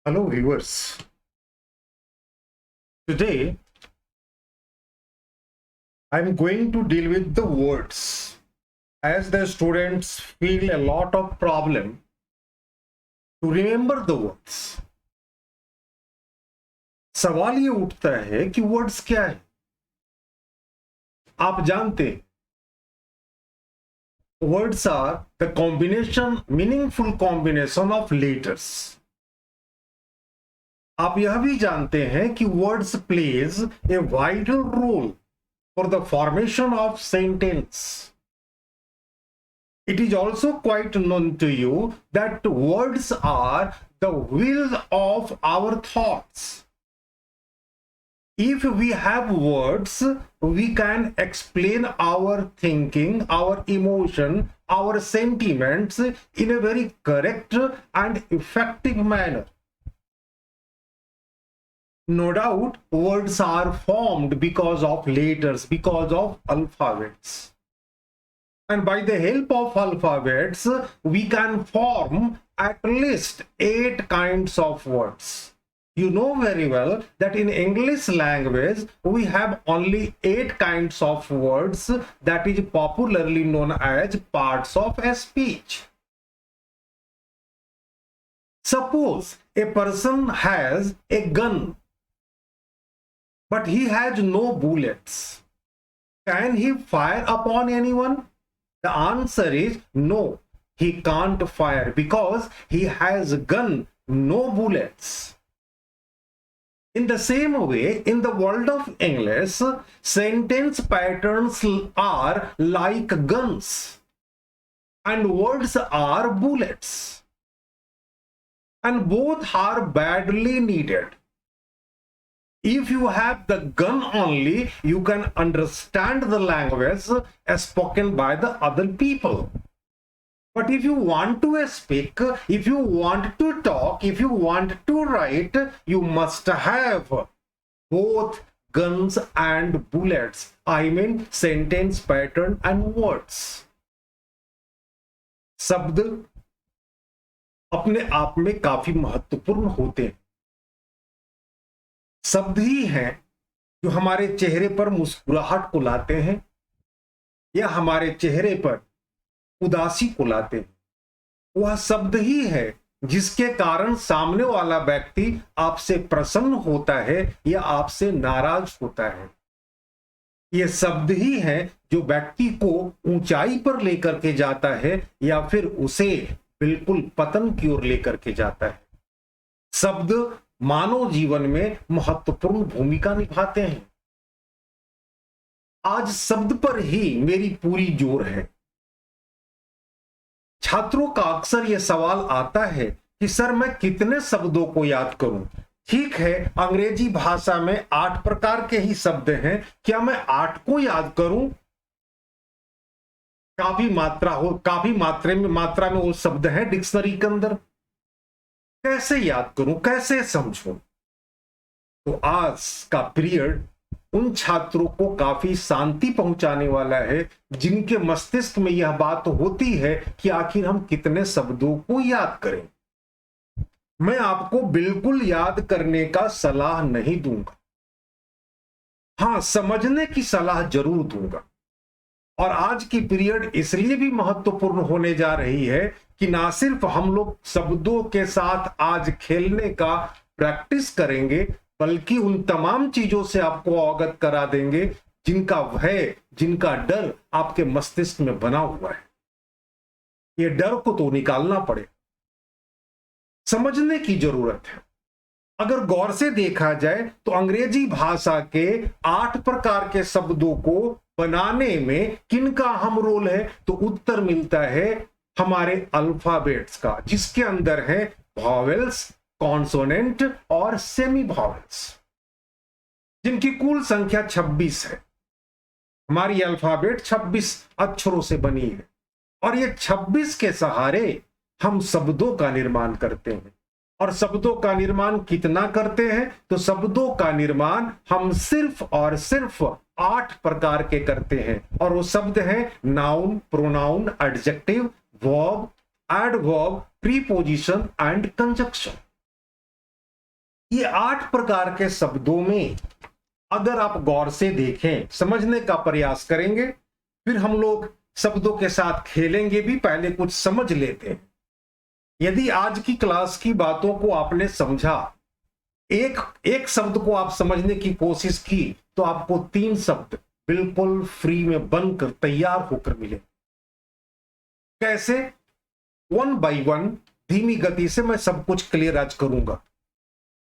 Hello viewers. Today I'm going to deal with the words as the students feel a lot of problem to remember the words. सवाल ये उठता है कि words क्या है। आप जानते हैं words are the meaningful combination of letters. आप यह भी जानते हैं कि words plays a vital role for the formation of sentence. It is also quite known to you that words are the wheels of our thoughts. If we have words, we can explain our thinking, our emotion, our sentiments in a very correct and effective manner. No doubt, words are formed because of letters, because of alphabets. And by the help of alphabets, we can form at least 8 kinds of words. You know very well that in English language, we have only 8 kinds of words that is popularly known as parts of a speech. Suppose a person has a gun, but he has no bullets. Can he fire upon anyone? The answer is no, he can't fire because he has a gun, no bullets. In the same way, in the world of English, sentence patterns are like guns and words are bullets. And both are badly needed. If you have the gun only, you can understand the language spoken by the other people. But if you want to speak, if you want to talk, if you want to write, you must have both guns and bullets. I mean sentence pattern and words. शब्द अपने आप में काफी महत्वपूर्ण होते हैं। शब्द ही हैं जो हमारे चेहरे पर मुस्कुराहट को लाते हैं या हमारे चेहरे पर उदासी को लाते हैं। वह शब्द ही है जिसके कारण सामने वाला व्यक्ति आपसे प्रसन्न होता है या आपसे नाराज होता है। यह शब्द ही है जो व्यक्ति को ऊंचाई पर लेकर के जाता है या फिर उसे बिल्कुल पतन की ओर लेकर के जाता है। शब्द मानव जीवन में महत्वपूर्ण भूमिका निभाते हैं। आज शब्द पर ही मेरी पूरी जोर है। छात्रों का अक्सर यह सवाल आता है कि सर मैं कितने शब्दों को याद करूं? ठीक है, अंग्रेजी भाषा में 8 प्रकार के ही शब्द हैं, क्या मैं 8 को याद करूं? काफी मात्रा में वो शब्द हैं डिक्शनरी के अंदर। कैसे याद करूं, कैसे समझूं? तो आज का पीरियड उन छात्रों को काफी शांति पहुंचाने वाला है जिनके मस्तिष्क में यह बात होती है कि आखिर हम कितने शब्दों को याद करें। मैं आपको बिल्कुल याद करने का सलाह नहीं दूंगा, हां समझने की सलाह जरूर दूंगा। और आज की पीरियड इसलिए भी महत्वपूर्ण होने जा रही है कि ना सिर्फ हम लोग शब्दों के साथ आज खेलने का प्रैक्टिस करेंगे, बल्कि उन तमाम चीजों से आपको अवगत करा देंगे जिनका भय, जिनका डर आपके मस्तिष्क में बना हुआ है। ये डर को तो निकालना पड़ेगा, समझने की जरूरत है। अगर गौर से देखा जाए तो अंग्रेजी भाषा के 8 प्रकार के शब्दों को बनाने में किनका अहम रोल है? तो उत्तर मिलता है हमारे अल्फाबेट्स का, जिसके अंदर है वॉवेल्स, कॉन्सोनेंट और सेमी वॉवेल्स, जिनकी कुल संख्या 26 है। हमारी अल्फाबेट 26 अक्षरों से बनी है और ये 26 के सहारे हम शब्दों का निर्माण करते हैं। और शब्दों का निर्माण कितना करते हैं? तो शब्दों का निर्माण हम सिर्फ और सिर्फ 8 प्रकार के करते हैं और वो शब्द हैं noun, pronoun, adjective, verb, adverb, preposition and conjunction. ये 8 प्रकार के शब्दों में अगर आप गौर से देखें, समझने का प्रयास करेंगे, फिर हम लोग शब्दों के साथ खेलेंगे भी, पहले कुछ समझ लेते हैं। यदि आज की क्लास की बातों को आपने समझा, एक एक शब्द को आप समझने की कोशिश की, तो आपको 3 शब्द बिल्कुल फ्री में बनकर तैयार होकर मिले। कैसे? 1 बाय 1 धीमी गति से मैं सब कुछ क्लियर आज करूंगा।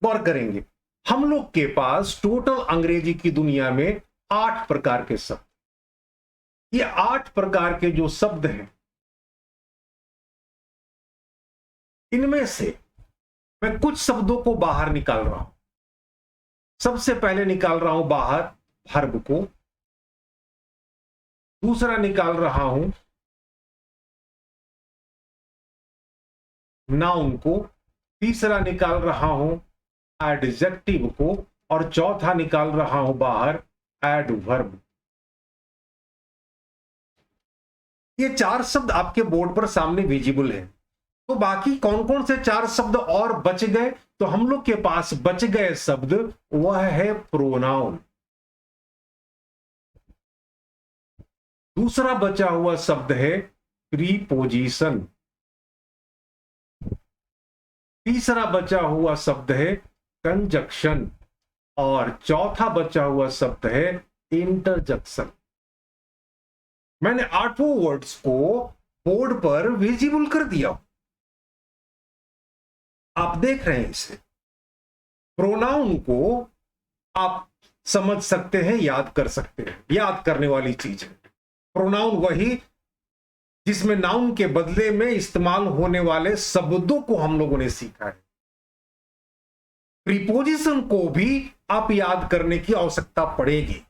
गौर करेंगे, हम लोग के पास टोटल अंग्रेजी की दुनिया में 8 प्रकार के शब्द, ये 8 प्रकार के जो शब्द हैं, इनमें से मैं कुछ शब्दों को बाहर निकाल रहा हूं। सबसे पहले निकाल रहा हूं बाहर वर्ब को, दूसरा निकाल रहा हूं नाउन को, तीसरा निकाल रहा हूं एडजेक्टिव को, और चौथा निकाल रहा हूं बाहर एडवर्ब। ये 4 शब्द आपके बोर्ड पर सामने विजिबल है। तो बाकी कौन कौन से 4 शब्द और बच गए? तो हम लोग के पास बच गए शब्द वह है प्रोनाउन, दूसरा बचा हुआ शब्द है प्रीपोजिशन, तीसरा बचा हुआ शब्द है कंजक्शन, और चौथा बचा हुआ शब्द है इंटरजेक्शन। मैंने 8 वर्ड्स को बोर्ड पर विजिबल कर दिया, आप देख रहे हैं इसे। प्रोनाउन को आप समझ सकते हैं, याद कर सकते हैं, याद करने वाली चीज है। प्रोनाउन वही जिसमें नाउन के बदले में इस्तेमाल होने वाले शब्दों को हम लोगों ने सीखा है। प्रीपोजिशन को भी आप याद करने की आवश्यकता पड़ेगी,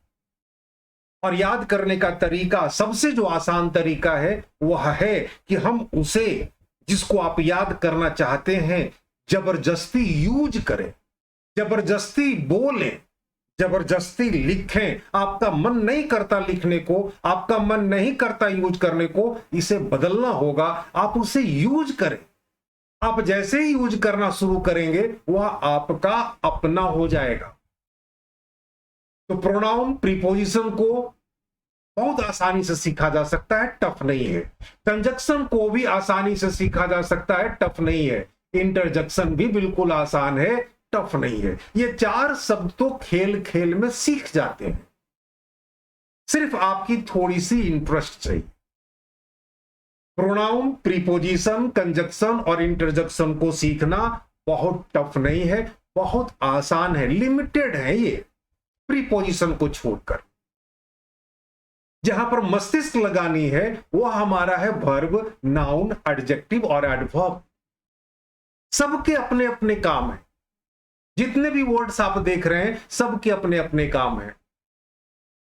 और याद करने का तरीका, सबसे जो आसान तरीका है वह है कि हम उसे, जिसको आप याद करना चाहते हैं, जबरदस्ती यूज करें, जबरदस्ती बोलें, जबरदस्ती लिखें। आपका मन नहीं करता लिखने को, आपका मन नहीं करता यूज करने को, इसे बदलना होगा, आप उसे यूज करें। आप जैसे ही यूज करना शुरू करेंगे वह आपका अपना हो जाएगा। तो प्रोनाउन प्रीपोजिशन को बहुत आसानी से सीखा जा सकता है, टफ नहीं है। कंजक्शन को भी आसानी से सीखा जा सकता है, टफ नहीं है। इंटरजेक्शन भी बिल्कुल आसान है, टफ नहीं है। ये 4 शब्द तो खेल खेल में सीख जाते हैं, सिर्फ आपकी थोड़ी सी इंटरेस्ट चाहिए। प्रोनाउन, प्रीपोजिशन, कंजक्शन और इंटरजेक्शन को सीखना बहुत टफ नहीं है, बहुत आसान है, लिमिटेड है ये प्रीपोजिशन को छोड़कर। जहां पर मस्तिष्क लगानी है वह हमारा है वर्ब, नाउन, एडजेक्टिव और एडवर्ब। सबके अपने अपने काम हैं, जितने भी वर्ड्स आप देख रहे हैं सबके अपने अपने काम हैं।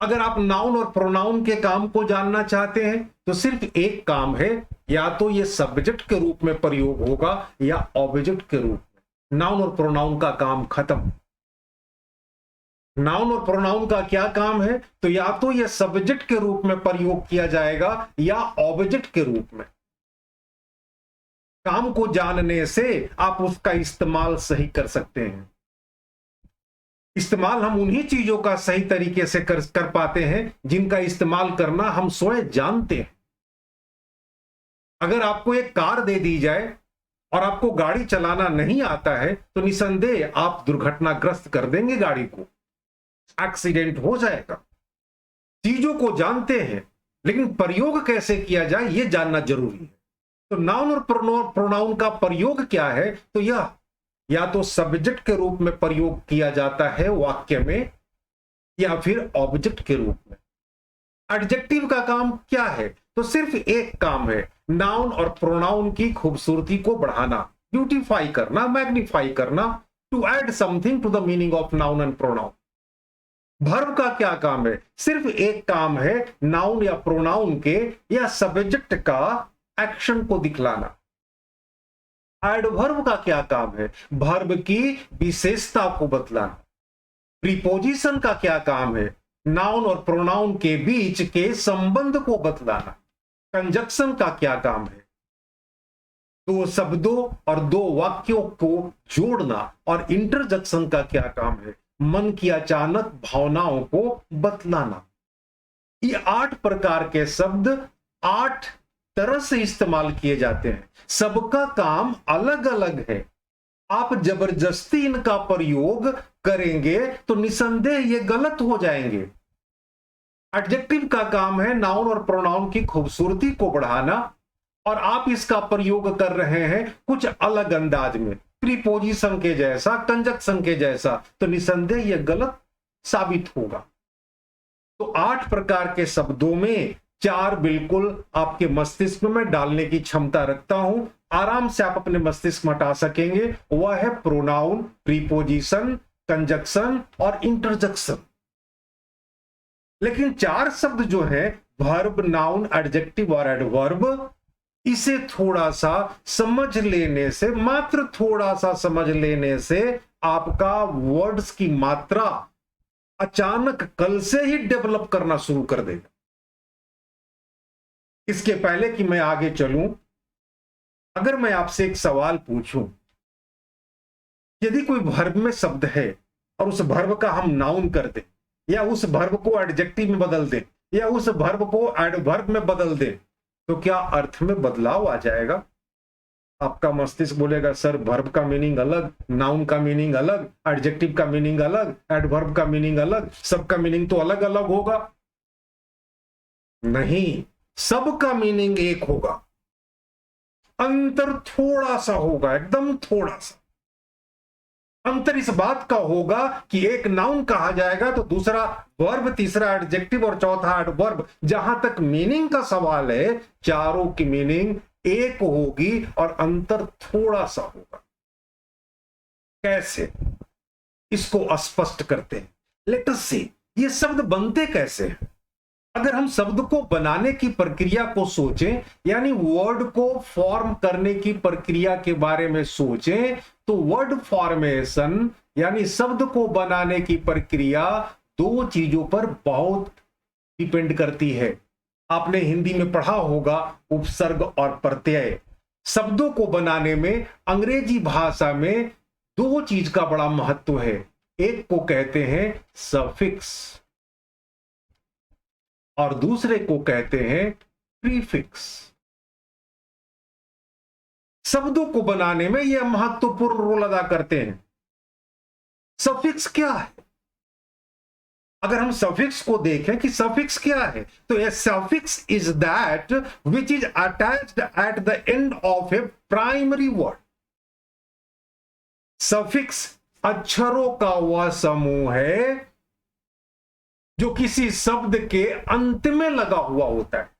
अगर आप नाउन और प्रोनाउन के काम को जानना चाहते हैं तो सिर्फ एक काम है, या तो ये सब्जेक्ट के रूप में प्रयोग होगा या ऑब्जेक्ट के रूप में। नाउन और प्रोनाउन का काम खत्म। नाउन और प्रोनाउन का क्या काम है? तो या तो ये सब्जेक्ट के रूप में प्रयोग किया जाएगा या ऑब्जेक्ट के रूप में। काम को जानने से आप उसका इस्तेमाल सही कर सकते हैं। इस्तेमाल हम उन्हीं चीजों का सही तरीके से कर पाते हैं जिनका इस्तेमाल करना हम स्वयं जानते हैं। अगर आपको एक कार दे दी जाए और आपको गाड़ी चलाना नहीं आता है तो निसंदेह आप दुर्घटनाग्रस्त कर देंगे, गाड़ी को एक्सीडेंट हो जाएगा। चीजों को जानते हैं लेकिन प्रयोग कैसे किया जाए यह जानना जरूरी है। तो नाउन और प्रोनाउन का प्रयोग क्या है? तो यह या तो सब्जेक्ट के रूप में प्रयोग किया जाता है वाक्य में, या फिर ऑब्जेक्ट के रूप में। एडजेक्टिव का काम क्या है? तो सिर्फ एक काम है, नाउन और प्रोनाउन की खूबसूरती को बढ़ाना, ब्यूटीफाई करना, मैग्नीफाई करना, to add something to the meaning of noun and pronoun. Verb का क्या काम है? सिर्फ एक काम है, नाउन या प्रोनाउन के या सब्जेक्ट का एक्शन को दिखलाना। एडवर्ब का क्या काम है? वर्ब की विशेषता को बतलाना। प्रीपोजिशन का क्या काम है? नाउन और प्रोनाउन के बीच के संबंध को बतलाना। कंजक्शन का क्या काम है? दो शब्दों और दो वाक्यों को जोड़ना। और इंटरजेक्शन का क्या काम है? मन की अचानक भावनाओं को बतलाना। ये 8 प्रकार के शब्द 8 तरह से इस्तेमाल किए जाते हैं। सबका काम अलग अलग है। आप जबरदस्ती इनका प्रयोग करेंगे तो निसंदेह ये गलत हो जाएंगे। एडजेक्टिव का काम है नाउन और प्रोनाउन की खूबसूरती को बढ़ाना, और आप इसका प्रयोग कर रहे हैं कुछ अलग अंदाज में, प्रीपोजिशन के जैसा, कंजक्शन के जैसा, तो निसंदेह यह गलत साबित होगा। तो 8 प्रकार के शब्दों में 4 बिल्कुल आपके मस्तिष्क में डालने की क्षमता रखता हूं, आराम से आप अपने मस्तिष्क में हटा सकेंगे। वह है प्रोनाउन, प्रीपोजिशन, कंजक्शन और इंटरजेक्शन। लेकिन 4 शब्द जो है वर्ब, नाउन, एडजेक्टिव और एडवर्ब, इसे थोड़ा सा समझ लेने से, मात्र थोड़ा सा समझ लेने से आपका वर्ड्स की मात्रा अचानक कल से ही डेवलप करना शुरू कर देगा। इसके पहले कि मैं आगे चलूं, अगर मैं आपसे एक सवाल पूछूं, यदि कोई वर्ब में शब्द है और उस वर्ब का हम नाउन कर दें, या उस वर्ब को एडजेक्टिव में बदल दें, या उस वर्ब को एडवर्ब में बदल दें, तो क्या अर्थ में बदलाव आ जाएगा? आपका मस्तिष्क बोलेगा सर वर्ब का मीनिंग अलग, नाउन का मीनिंग अलग, एडजेक्टिव का मीनिंग अलग, एडवर्ब का मीनिंग अलग, सबका मीनिंग तो अलग अलग होगा। नहीं, सबका मीनिंग एक होगा, अंतर थोड़ा सा होगा, एकदम थोड़ा सा अंतर इस बात का होगा कि एक नाउन कहा जाएगा तो दूसरा वर्ब, तीसरा एडजेक्टिव और चौथा एडवर्ब। जहां तक मीनिंग का सवाल है, चारों की मीनिंग एक होगी और अंतर थोड़ा सा होगा। कैसे? इसको स्पष्ट करते हैं। लेट अस सी, ये शब्द बनते कैसे हैं? अगर हम शब्द को बनाने की प्रक्रिया को सोचें, यानी वर्ड को फॉर्म करने की प्रक्रिया के बारे में सोचें, तो वर्ड फॉर्मेशन यानी शब्द को बनाने की प्रक्रिया 2 चीजों पर बहुत डिपेंड करती है। आपने हिंदी में पढ़ा होगा उपसर्ग और प्रत्यय। शब्दों को बनाने में अंग्रेजी भाषा में 2 चीज का बड़ा महत्व है। एक को कहते हैं सफिक्स और दूसरे को कहते हैं प्रीफिक्स। शब्दों को बनाने में यह महत्वपूर्ण रोल अदा करते हैं। सफिक्स क्या है? अगर हम सफिक्स को देखें कि सफिक्स क्या है, तो a suffix is that which is attached at the end of a primary word. Suffix अक्षरों का वह समूह है जो किसी शब्द के अंत में लगा हुआ होता है।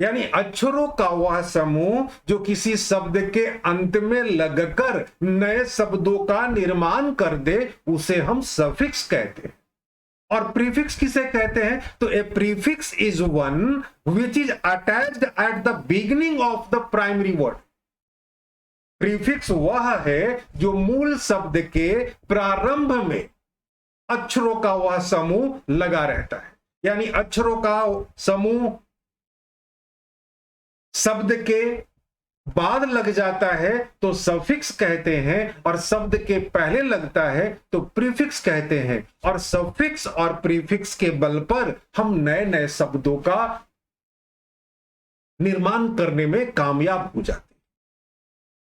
यानी अक्षरों का वह समूह जो किसी शब्द के अंत में लगकर नए शब्दों का निर्माण कर दे, उसे हम सफिक्स कहते हैं। और प्रीफिक्स किसे कहते हैं? तो a prefix is one which is attached at the beginning of the primary word. Prefix वह है जो मूल शब्द के प्रारंभ में अक्षरों का वह समूह लगा रहता है। यानी अक्षरों का समूह शब्द के बाद लग जाता है तो सफिक्स कहते हैं, और शब्द के पहले लगता है तो प्रीफिक्स कहते हैं। और सफिक्स और प्रीफिक्स के बल पर हम नए नए शब्दों का निर्माण करने में कामयाब हो जाते हैं।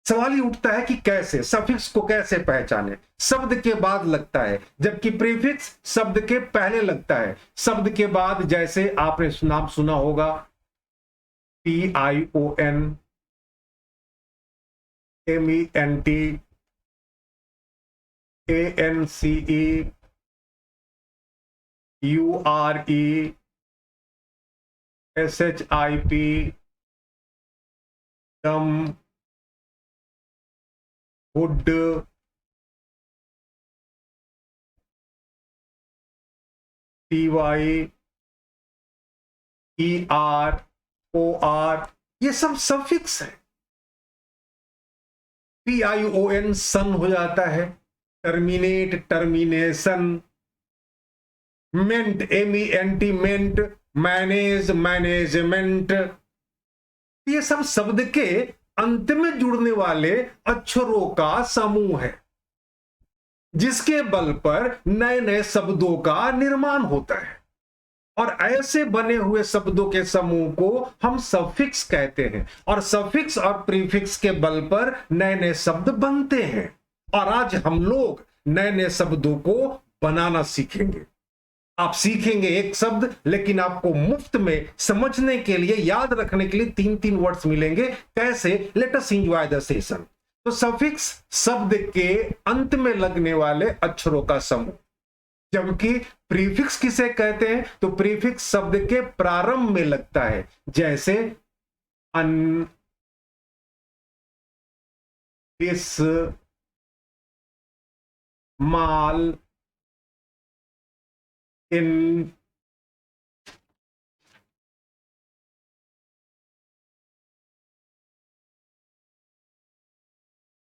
सवाल ही उठता है कि कैसे, सफिक्स को कैसे पहचाने? शब्द के बाद लगता है, जबकि प्रीफिक्स शब्द के पहले लगता है। शब्द के बाद, जैसे आपने नाम सुना होगा PION, MENT, ANCE, URE, SHIP, DUM, wood, TY, ER, OR, ये सब सफिक्स है। PION सन हो जाता है, टर्मिनेट, टर्मिनेशन। मेंट, MENT, मेंट, मैनेज, मैनेजमेंट। ये सब शब्द के अंत में जुड़ने वाले अक्षरों का समूह है, जिसके बल पर नए नए शब्दों का निर्माण होता है। और ऐसे बने हुए शब्दों के समूह को हम सफिक्स कहते हैं, और सफिक्स और प्रीफिक्स के बल पर नए नए शब्द बनते हैं। और आज हम लोग नए नए शब्दों को बनाना सीखेंगे। आप सीखेंगे एक शब्द, लेकिन आपको मुफ्त में समझने के लिए, याद रखने के लिए 3-3 वर्ड्स मिलेंगे। कैसे? Let us enjoy the session. तो सफिक्स शब्द के अंत में लगने वाले अक्षरों का समूह, जबकि प्रीफिक्स किसे कहते हैं? तो प्रीफिक्स शब्द के प्रारंभ में लगता है, जैसे अन, इस, माल, इन,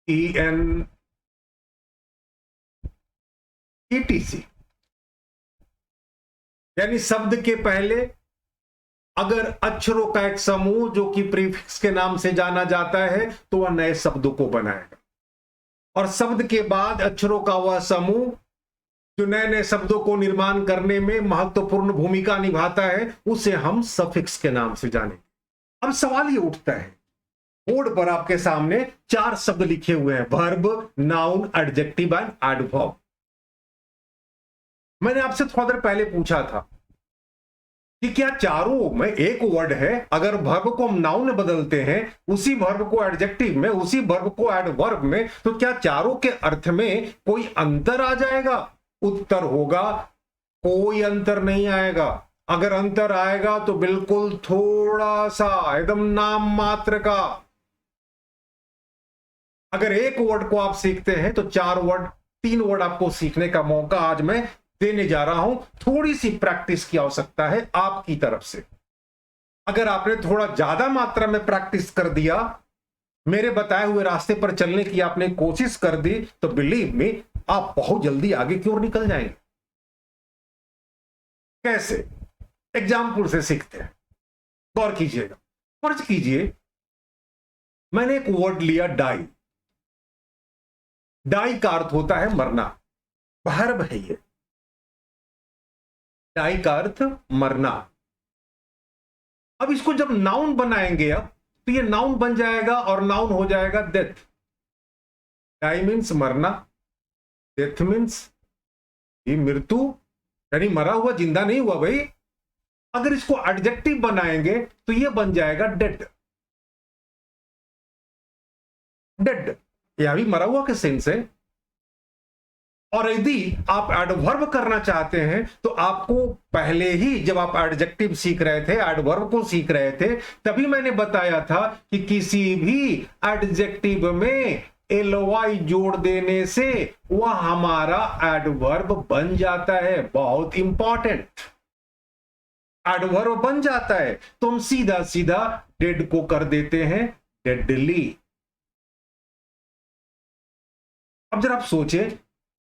EN, ETC। यानी शब्द के पहले अगर अक्षरों का एक समूह जो कि प्रीफिक्स के नाम से जाना जाता है, तो वह नए शब्दों को बनाएगा। और शब्द के बाद अक्षरों का वह समूह जो नए नए शब्दों को निर्माण करने में महत्वपूर्ण भूमिका निभाता है, उसे हम सफिक्स के नाम से जानेंगे। अब सवाल ये उठता है, बोर्ड पर आपके सामने 4 शब्द लिखे हुए हैं, verb, noun, adjective and adverb. मैंने आपसे थोड़ा देर पहले पूछा था कि क्या चारों में एक वर्ड है? अगर वर्ब को हम नाउन में बदलते हैं, उसी वर्ब को एडजेक्टिव में, उसी वर्ब को एडवर्ब में, तो क्या चारों के अर्थ में कोई अंतर आ जाएगा? उत्तर होगा कोई अंतर नहीं आएगा। अगर अंतर आएगा तो बिल्कुल थोड़ा सा, एकदम नाम मात्र का। अगर एक वर्ड को आप सीखते हैं तो 4 वर्ड, 3 वर्ड आपको सीखने का मौका आज मैं देने जा रहा हूं। थोड़ी सी प्रैक्टिस की आवश्यकता है आपकी तरफ से। अगर आपने थोड़ा ज्यादा मात्रा में प्रैक्टिस कर दिया, मेरे बताए हुए रास्ते पर चलने की आपने कोशिश कर दी, तो बिलीव मी, आप बहुत जल्दी आगे की ओर निकल जाएंगे। कैसे? एग्जाम्पल से सीखते हैं, गौर कीजिएगा। फर्ज कीजिए मैंने एक वर्ड लिया, डाई। डाई का अर्थ होता है मरना, वर्ब है ये। डाई का अर्थ मरना। अब इसको जब नाउन बनाएंगे, अब तो ये नाउन बन जाएगा, और नाउन हो जाएगा डेथ। डाई मीन्स मरना, डेथ मीन्स ये मृत्यु, यानी मरा हुआ, जिंदा नहीं हुआ भाई। अगर इसको एडजेक्टिव बनाएंगे तो ये बन जाएगा डेड। डेड यह भी मरा हुआ के सेंस है। और यदि आप एडवर्ब करना चाहते हैं, तो आपको पहले ही, जब आप एडजेक्टिव सीख रहे थे, एडवर्ब को सीख रहे थे, तभी मैंने बताया था कि किसी भी एडजेक्टिव में ly जोड़ देने से वह हमारा एडवर्ब बन जाता है। बहुत इंपॉर्टेंट, एडवर्ब बन जाता है। तो हम सीधा सीधा डेड को कर देते हैं डेडली। अब जरा आप सोचे,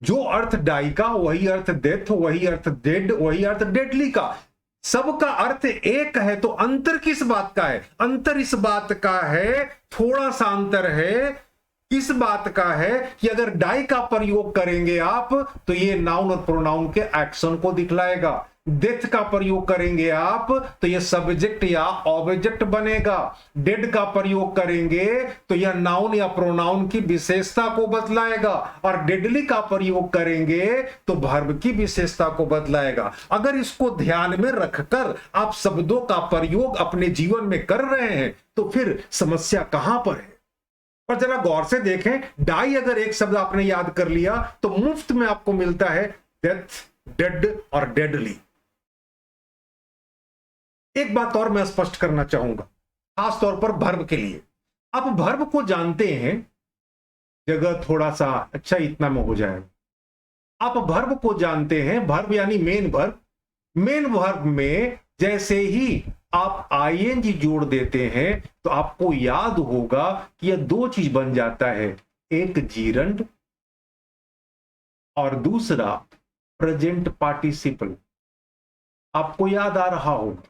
जो अर्थ डाई का वही अर्थ डेथ, वही अर्थ डेड, वही अर्थ डेडली का, सबका अर्थ एक है, तो अंतर किस बात का है? अंतर इस बात का है, थोड़ा सा अंतर है, इस बात का है कि अगर डाई का प्रयोग करेंगे आप, तो ये नाउन और प्रोनाउन के एक्शन को दिखलाएगा। डेथ का प्रयोग करेंगे आप, तो यह सब्जेक्ट या ऑब्जेक्ट बनेगा। डेड का प्रयोग करेंगे तो यह नाउन या प्रोनाउन की विशेषता को बतलाएगा, और डेडली का प्रयोग करेंगे तो वर्ब की विशेषता को बतलाएगा। अगर इसको ध्यान में रखकर आप शब्दों का प्रयोग अपने जीवन में कर रहे हैं, तो फिर समस्या कहां पर है? और जरा गौर से देखें, डाई अगर एक शब्द आपने याद कर लिया, तो मुफ्त में आपको मिलता है डेथ, डेड और डेडली। एक बात और मैं स्पष्ट करना चाहूंगा, खास तौर पर वर्ब के लिए। आप वर्ब को जानते हैं, जगह थोड़ा सा अच्छा इतना में हो जाएगा। आप वर्ब को जानते हैं, वर्ब यानी मेन वर्ब। मेन वर्ब में जैसे ही आप आईएनजी जोड़ देते हैं, तो आपको याद होगा कि यह 2 चीज बन जाता है, एक जीरंड और दूसरा प्रेजेंट पार्टिसिपल। आपको याद आ रहा होगा।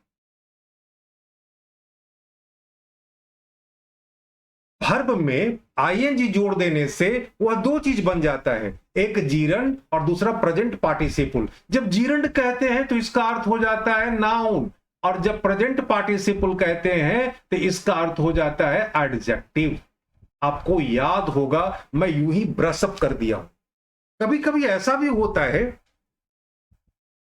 वर्ब में आईएनजी जोड़ देने से वह दो चीज बन जाता है, एक जीरंड और दूसरा प्रेजेंट पार्टिसिपल। जब जीरंड कहते हैं तो इसका अर्थ हो जाता है नाउन, और जब प्रेजेंट पार्टिसिपल कहते हैं तो इसका अर्थ हो जाता है एडजेक्टिव। आपको याद होगा मैं यूं ही ब्रशअप कर दिया हूं। कभी कभी ऐसा भी होता है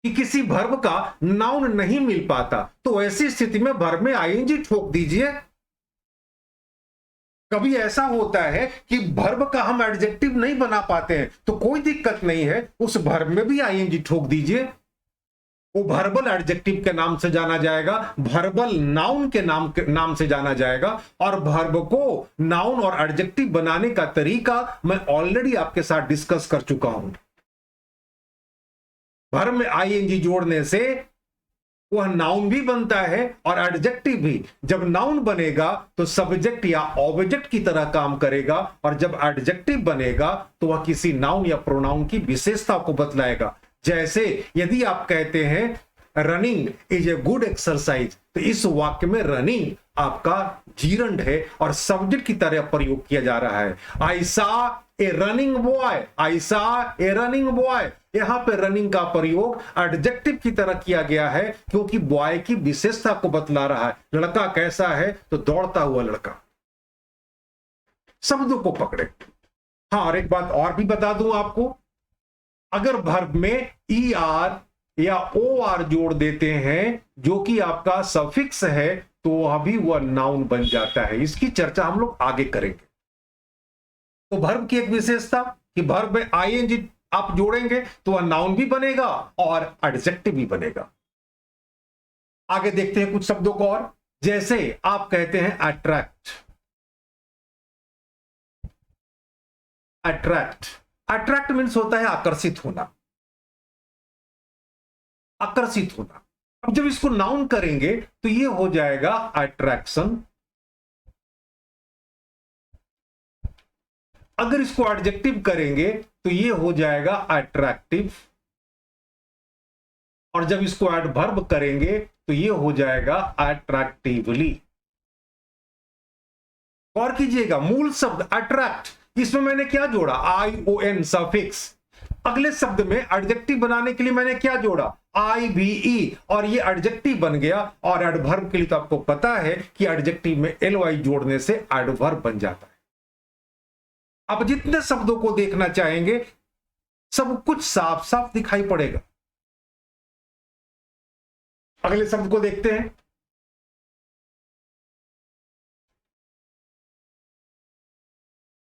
कि किसी वर्ब का नाउन नहीं मिल पाता, तो ऐसी स्थिति में वर्ब में आईएनजी ठोक दीजिए। कभी ऐसा होता है कि वर्ब का हम एडजेक्टिव नहीं बना पाते हैं, तो कोई दिक्कत नहीं है, उस वर्ब में भी आईएनजी ठोक दीजिए। वो वर्बल एडजेक्टिव के नाम से जाना जाएगा, वर्बल नाउन के नाम से जाना जाएगा। और वर्ब को नाउन और एडजेक्टिव बनाने का तरीका मैं ऑलरेडी आपके साथ डिस्कस कर चुका हूं। वर्ब में आईएनजी जोड़ने से वह नाउन भी बनता है और एडजेक्टिव भी। जब नाउन बनेगा तो सब्जेक्ट या ऑब्जेक्ट की तरह काम करेगा, और जब एडजेक्टिव बनेगा तो वह किसी नाउन या प्रोनाउन की विशेषता को बतलाएगा। जैसे यदि आप कहते हैं running is a good exercise, तो इस वाक्य में रनिंग आपका जीरंड है और सब्जेक्ट की तरह प्रयोग किया जा रहा है। आई सा ए रनिंग बॉय, आई सा ए रनिंग बॉय, यहां पे रनिंग का प्रयोग एडजेक्टिव की तरह किया गया है, क्योंकि बॉय की विशेषता को बतला रहा है। लड़का कैसा है, तो दौड़ता हुआ लड़का। शब्दों को पकड़े। हाँ, और एक बात और भी बता दूं आपको, अगर वर्ब में ई आर या ओ आर जोड़ देते हैं जो कि आपका सफिक्स है, तो वह भी वह नाउन बन जाता है। इसकी चर्चा हम लोग आगे करेंगे। तो वर्ब की एक विशेषता कि वर्ब में आईएनजी आप जोड़ेंगे तो वह नाउन भी बनेगा और एडजेक्टिव भी बनेगा। आगे देखते हैं कुछ शब्दों को और। जैसे आप कहते हैं अट्रैक्ट, अट्रैक्ट, अट्रैक्ट मीन्स होता है आकर्षित होना, आकर्षित होना। अब जब इसको नाउन करेंगे तो ये हो जाएगा अट्रैक्शन। अगर इसको एडजेक्टिव करेंगे तो ये हो जाएगा अट्रैक्टिव, और जब इसको एडवर्ब करेंगे तो ये हो जाएगा अट्रैक्टिवली। गौर कीजिएगा, मूल शब्द अट्रैक्ट, इसमें मैंने क्या जोड़ा, आई ओ एन सफिक्स। अगले शब्द में एडजेक्टिव बनाने के लिए मैंने क्या जोड़ा, आई भी ई, और ये एडजेक्टिव बन गया। और एडवर्ब के लिए तो आपको पता है कि एडजेक्टिव में एल वाई जोड़ने से एडवर्ब बन जाता है। अब जितने शब्दों को देखना चाहेंगे सब कुछ साफ साफ दिखाई पड़ेगा। अगले शब्द को देखते हैं।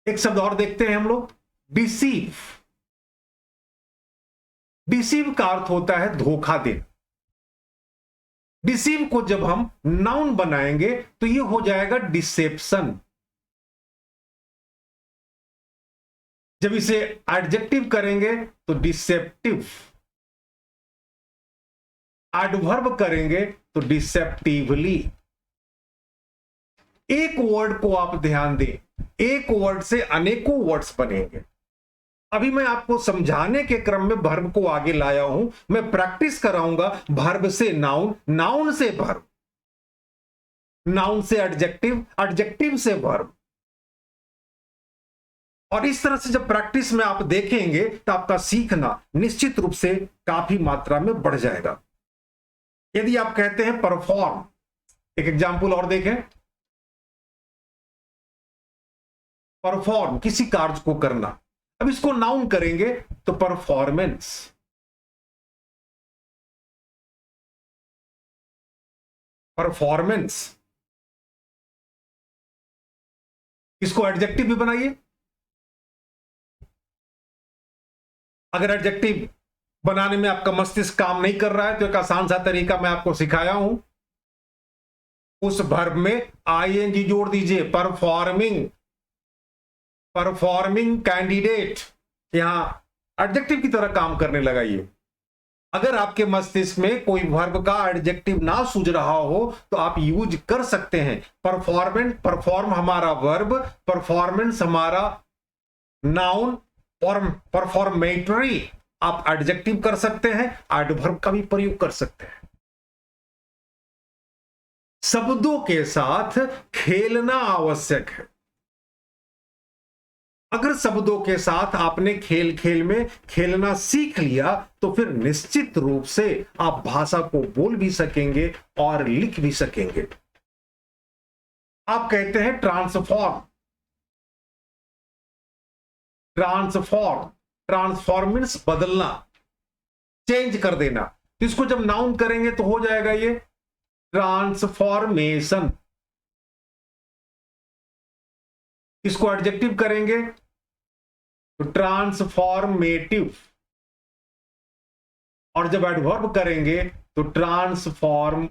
एक शब्द और देखते हैं हम लोग, डिसीव। डिसीव का अर्थ होता है धोखा देना। डिसीव को जब हम नाउन बनाएंगे तो ये हो जाएगा डिसेप्शन। जब इसे एडजेक्टिव करेंगे तो डिसेप्टिव, एडवर्ब करेंगे तो डिसेप्टिवली। एक वर्ड को आप ध्यान दें, एक वर्ड से अनेकों वर्ड्स बनेंगे। अभी मैं आपको समझाने के क्रम में वर्ब को आगे लाया हूं, मैं प्रैक्टिस कराऊंगा वर्ब से नाउन, नाउन से वर्ब, नाउन से एडजेक्टिव, एडजेक्टिव से वर्ब। और इस तरह से जब प्रैक्टिस में आप देखेंगे तो आपका सीखना निश्चित रूप से काफी मात्रा में बढ़ जाएगा। यदि आप कहते हैं परफॉर्म, एक एग्जाम्पल और देखें, परफॉर्म किसी कार्य को करना। अब इसको नाउन करेंगे तो परफॉर्मेंस, परफॉर्मेंस। इसको एडजेक्टिव भी बनाइए। अगर एडजेक्टिव बनाने में आपका मस्तिष्क काम नहीं कर रहा है तो एक आसान सा तरीका मैं आपको सिखाया हूं, उस वर्ब में आईएनजी जोड़ दीजिए, परफॉर्मिंग, परफॉर्मिंग कैंडिडेट, यहां एडजेक्टिव की तरह काम करने लगाइए। अगर आपके मस्तिष्क में कोई वर्ब का एडजेक्टिव ना सूझ रहा हो तो आप यूज कर सकते हैं परफॉर्मेंट, परफॉर्म हमारा वर्ब, परफॉर्मेंस हमारा नाउन, और परफॉर्मेटरी आप एडजेक्टिव कर सकते हैं, एडवर्ब का भी प्रयोग कर सकते हैं। शब्दों के साथ खेलना आवश्यक है। अगर शब्दों के साथ आपने खेल खेल में खेलना सीख लिया तो फिर निश्चित रूप से आप भाषा को बोल भी सकेंगे और लिख भी सकेंगे। आप कहते हैं ट्रांसफॉर्म, ट्रांसफॉर्म, ट्रांसफॉर्म मीन्स बदलना, चेंज कर देना। तो इसको जब नाउन करेंगे तो हो जाएगा ये ट्रांसफॉर्मेशन। इसको एडजेक्टिव करेंगे तो ट्रांसफॉर्मेटिव, और जब एडवर्ब करेंगे तो ट्रांसफॉर्मेटिवली।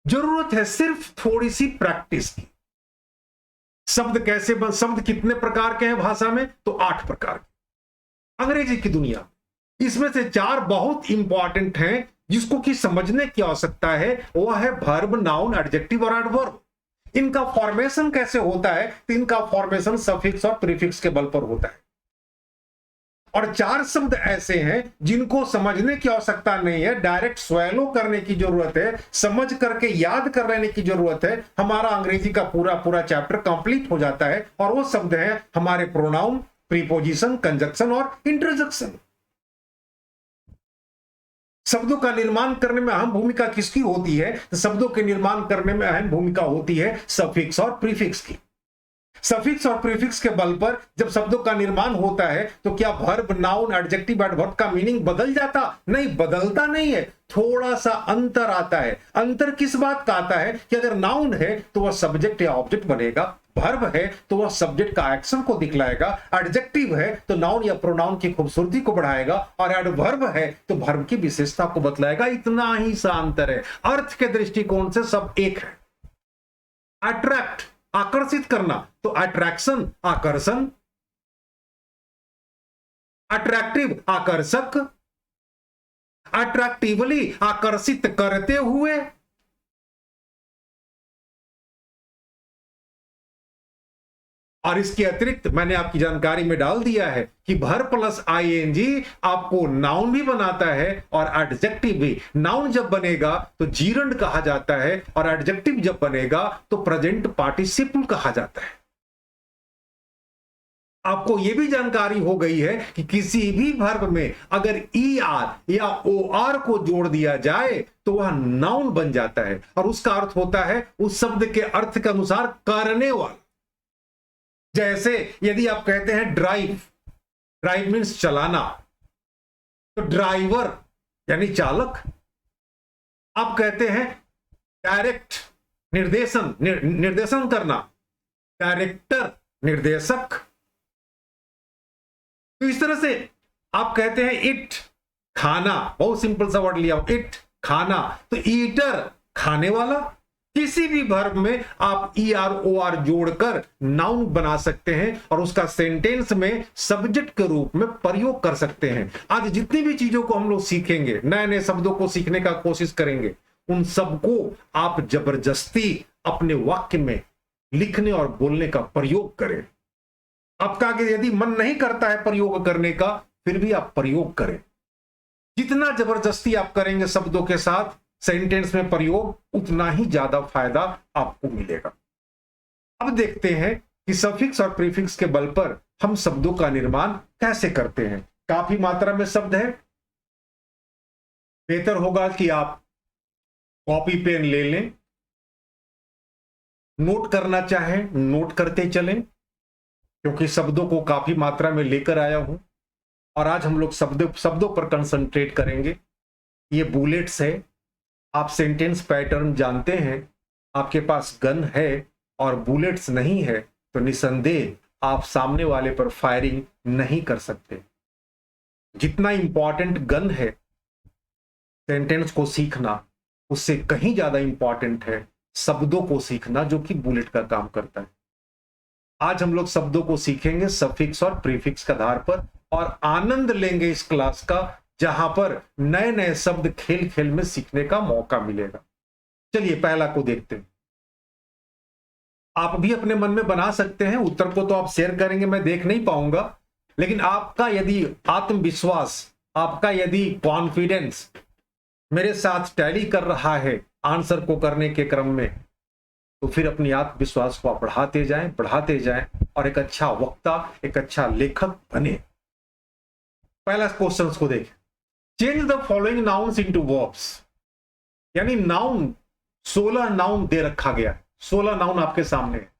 जरूरत है सिर्फ थोड़ी सी प्रैक्टिस की। शब्द कैसे शब्द कितने प्रकार के हैं भाषा में? तो 8 प्रकार के। अंग्रेजी की दुनिया इसमें से 4 बहुत इंपॉर्टेंट हैं जिसको कि समझने की आवश्यकता है। वह है वर्ब, नाउन, एडजेक्टिव और एडवर्ब। इनका फॉर्मेशन कैसे होता है? तो इनका फॉर्मेशन सफिक्स और प्रीफिक्स के बल पर होता है। और 4 शब्द ऐसे हैं जिनको समझने की आवश्यकता नहीं है, डायरेक्ट स्वैलो करने की जरूरत है, समझ करके याद कर लेने की जरूरत है। हमारा अंग्रेजी का पूरा पूरा चैप्टर कंप्लीट हो जाता है। और वो शब्द हैं हमारे प्रोनाउन, प्रीपोजिशन, कंजक्शन और इंटरजेक्शन। शब्दों का निर्माण करने में अहम भूमिका किसकी होती है? तो शब्दों के निर्माण करने में अहम भूमिका होती है सफिक्स और प्रीफिक्स की। सफिक्स और प्रीफिक्स के बल पर जब शब्दों का निर्माण होता है तो क्या वर्ब, नाउन, एडजेक्टिव, एडवर्ब का मीनिंग बदल जाता? नहीं, बदलता नहीं है, थोड़ा सा अंतर आता है। अंतर किस बात का आता है कि अगर नाउन है तो वह सब्जेक्ट या ऑब्जेक्ट बनेगा, वर्ब है तो वह सब्जेक्ट का एक्शन को दिखलाएगा, एडजेक्टिव है तो नाउन या प्रोनाउन की खूबसूरती को बढ़ाएगा, और एडवर्ब है तो वर्ब की विशेषता को बतलाएगा। इतना ही सा अंतर है। अर्थ के दृष्टिकोण से सब एक है। अट्रैक्ट, आकर्षित करना, तो अट्रैक्शन आकर्षण, अट्रैक्टिव आकर्षक, अट्रैक्टिवली आकर्षित करते हुए। और इसके अतिरिक्त मैंने आपकी जानकारी में डाल दिया है कि भर प्लस आईएनजी आपको नाउन भी बनाता है और एडजेक्टिव भी। नाउन जब बनेगा तो जीरंड कहा जाता है और एडजेक्टिव जब बनेगा तो प्रेजेंट पार्टिसिपल कहा जाता है। आपको यह भी जानकारी हो गई है कि किसी भी वर्ब में अगर ER या OR को जोड़ दिया जाए तो वह नाउन बन जाता है और उसका अर्थ होता है उस शब्द के अर्थ के अनुसार करने वाला। जैसे यदि आप कहते हैं ड्राइव, ड्राइव मीन्स चलाना, तो ड्राइवर यानी चालक। आप कहते हैं डायरेक्ट, निर्देशन, निर्देशन करना, डायरेक्टर निर्देशक। तो इस तरह से आप कहते हैं इट खाना, बहुत सिंपल सा वर्ड लिया, इट खाना, तो ईटर खाने वाला। किसी भी वर्ब में आप ER OR जोड़कर नाउन बना सकते हैं और उसका सेंटेंस में सब्जेक्ट के रूप में प्रयोग कर सकते हैं। आज जितनी भी चीजों को हम लोग सीखेंगे, नए नए शब्दों को सीखने का कोशिश करेंगे, उन सबको आप जबरदस्ती अपने वाक्य में लिखने और बोलने का प्रयोग करें। आपका यदि मन नहीं करता है प्रयोग करने का, फिर भी आप प्रयोग करें। जितना जबरदस्ती आप करेंगे शब्दों के साथ सेंटेंस में प्रयोग, उतना ही ज्यादा फायदा आपको मिलेगा। अब देखते हैं कि सफिक्स और प्रीफिक्स के बल पर हम शब्दों का निर्माण कैसे करते हैं। काफी मात्रा में शब्द है, बेहतर होगा कि आप कॉपी पेन ले लें, नोट करना चाहें नोट करते चलें, क्योंकि शब्दों को काफी मात्रा में लेकर आया हूं और आज हम लोग शब्दों पर कंसंट्रेट करेंगे। ये बुलेट्स है। आप सेंटेंस पैटर्न जानते हैं। आपके पास गन है और बुलेट्स नहीं है तो निसंदेह आप सामने वाले पर फायरिंग नहीं कर सकते। जितना इंपॉर्टेंट गन है सेंटेंस को सीखना, उससे कहीं ज्यादा इंपॉर्टेंट है शब्दों को सीखना, जो कि बुलेट का काम करता है। आज हम लोग शब्दों को सीखेंगे सफिक्स और प्रीफिक्स के आधार पर और आनंद लेंगे इस क्लास का, जहां पर नए नए शब्द खेल खेल में सीखने का मौका मिलेगा। चलिए पहला को देखते हैं। आप भी अपने मन में बना सकते हैं, उत्तर को तो आप शेयर करेंगे, मैं देख नहीं पाऊंगा, लेकिन आपका यदि आत्मविश्वास, आपका यदि कॉन्फिडेंस मेरे साथ टैली कर रहा है आंसर को करने के क्रम में, तो फिर अपनी आत्मविश्वास को आप बढ़ाते जाएं और एक अच्छा वक्ता, एक अच्छा लेखक बने। पहला क्वेश्चन को देखें, change the following nouns into verbs, यानी नाउन 16 नाउन दे रखा गया है, 16 नाउन आपके सामने है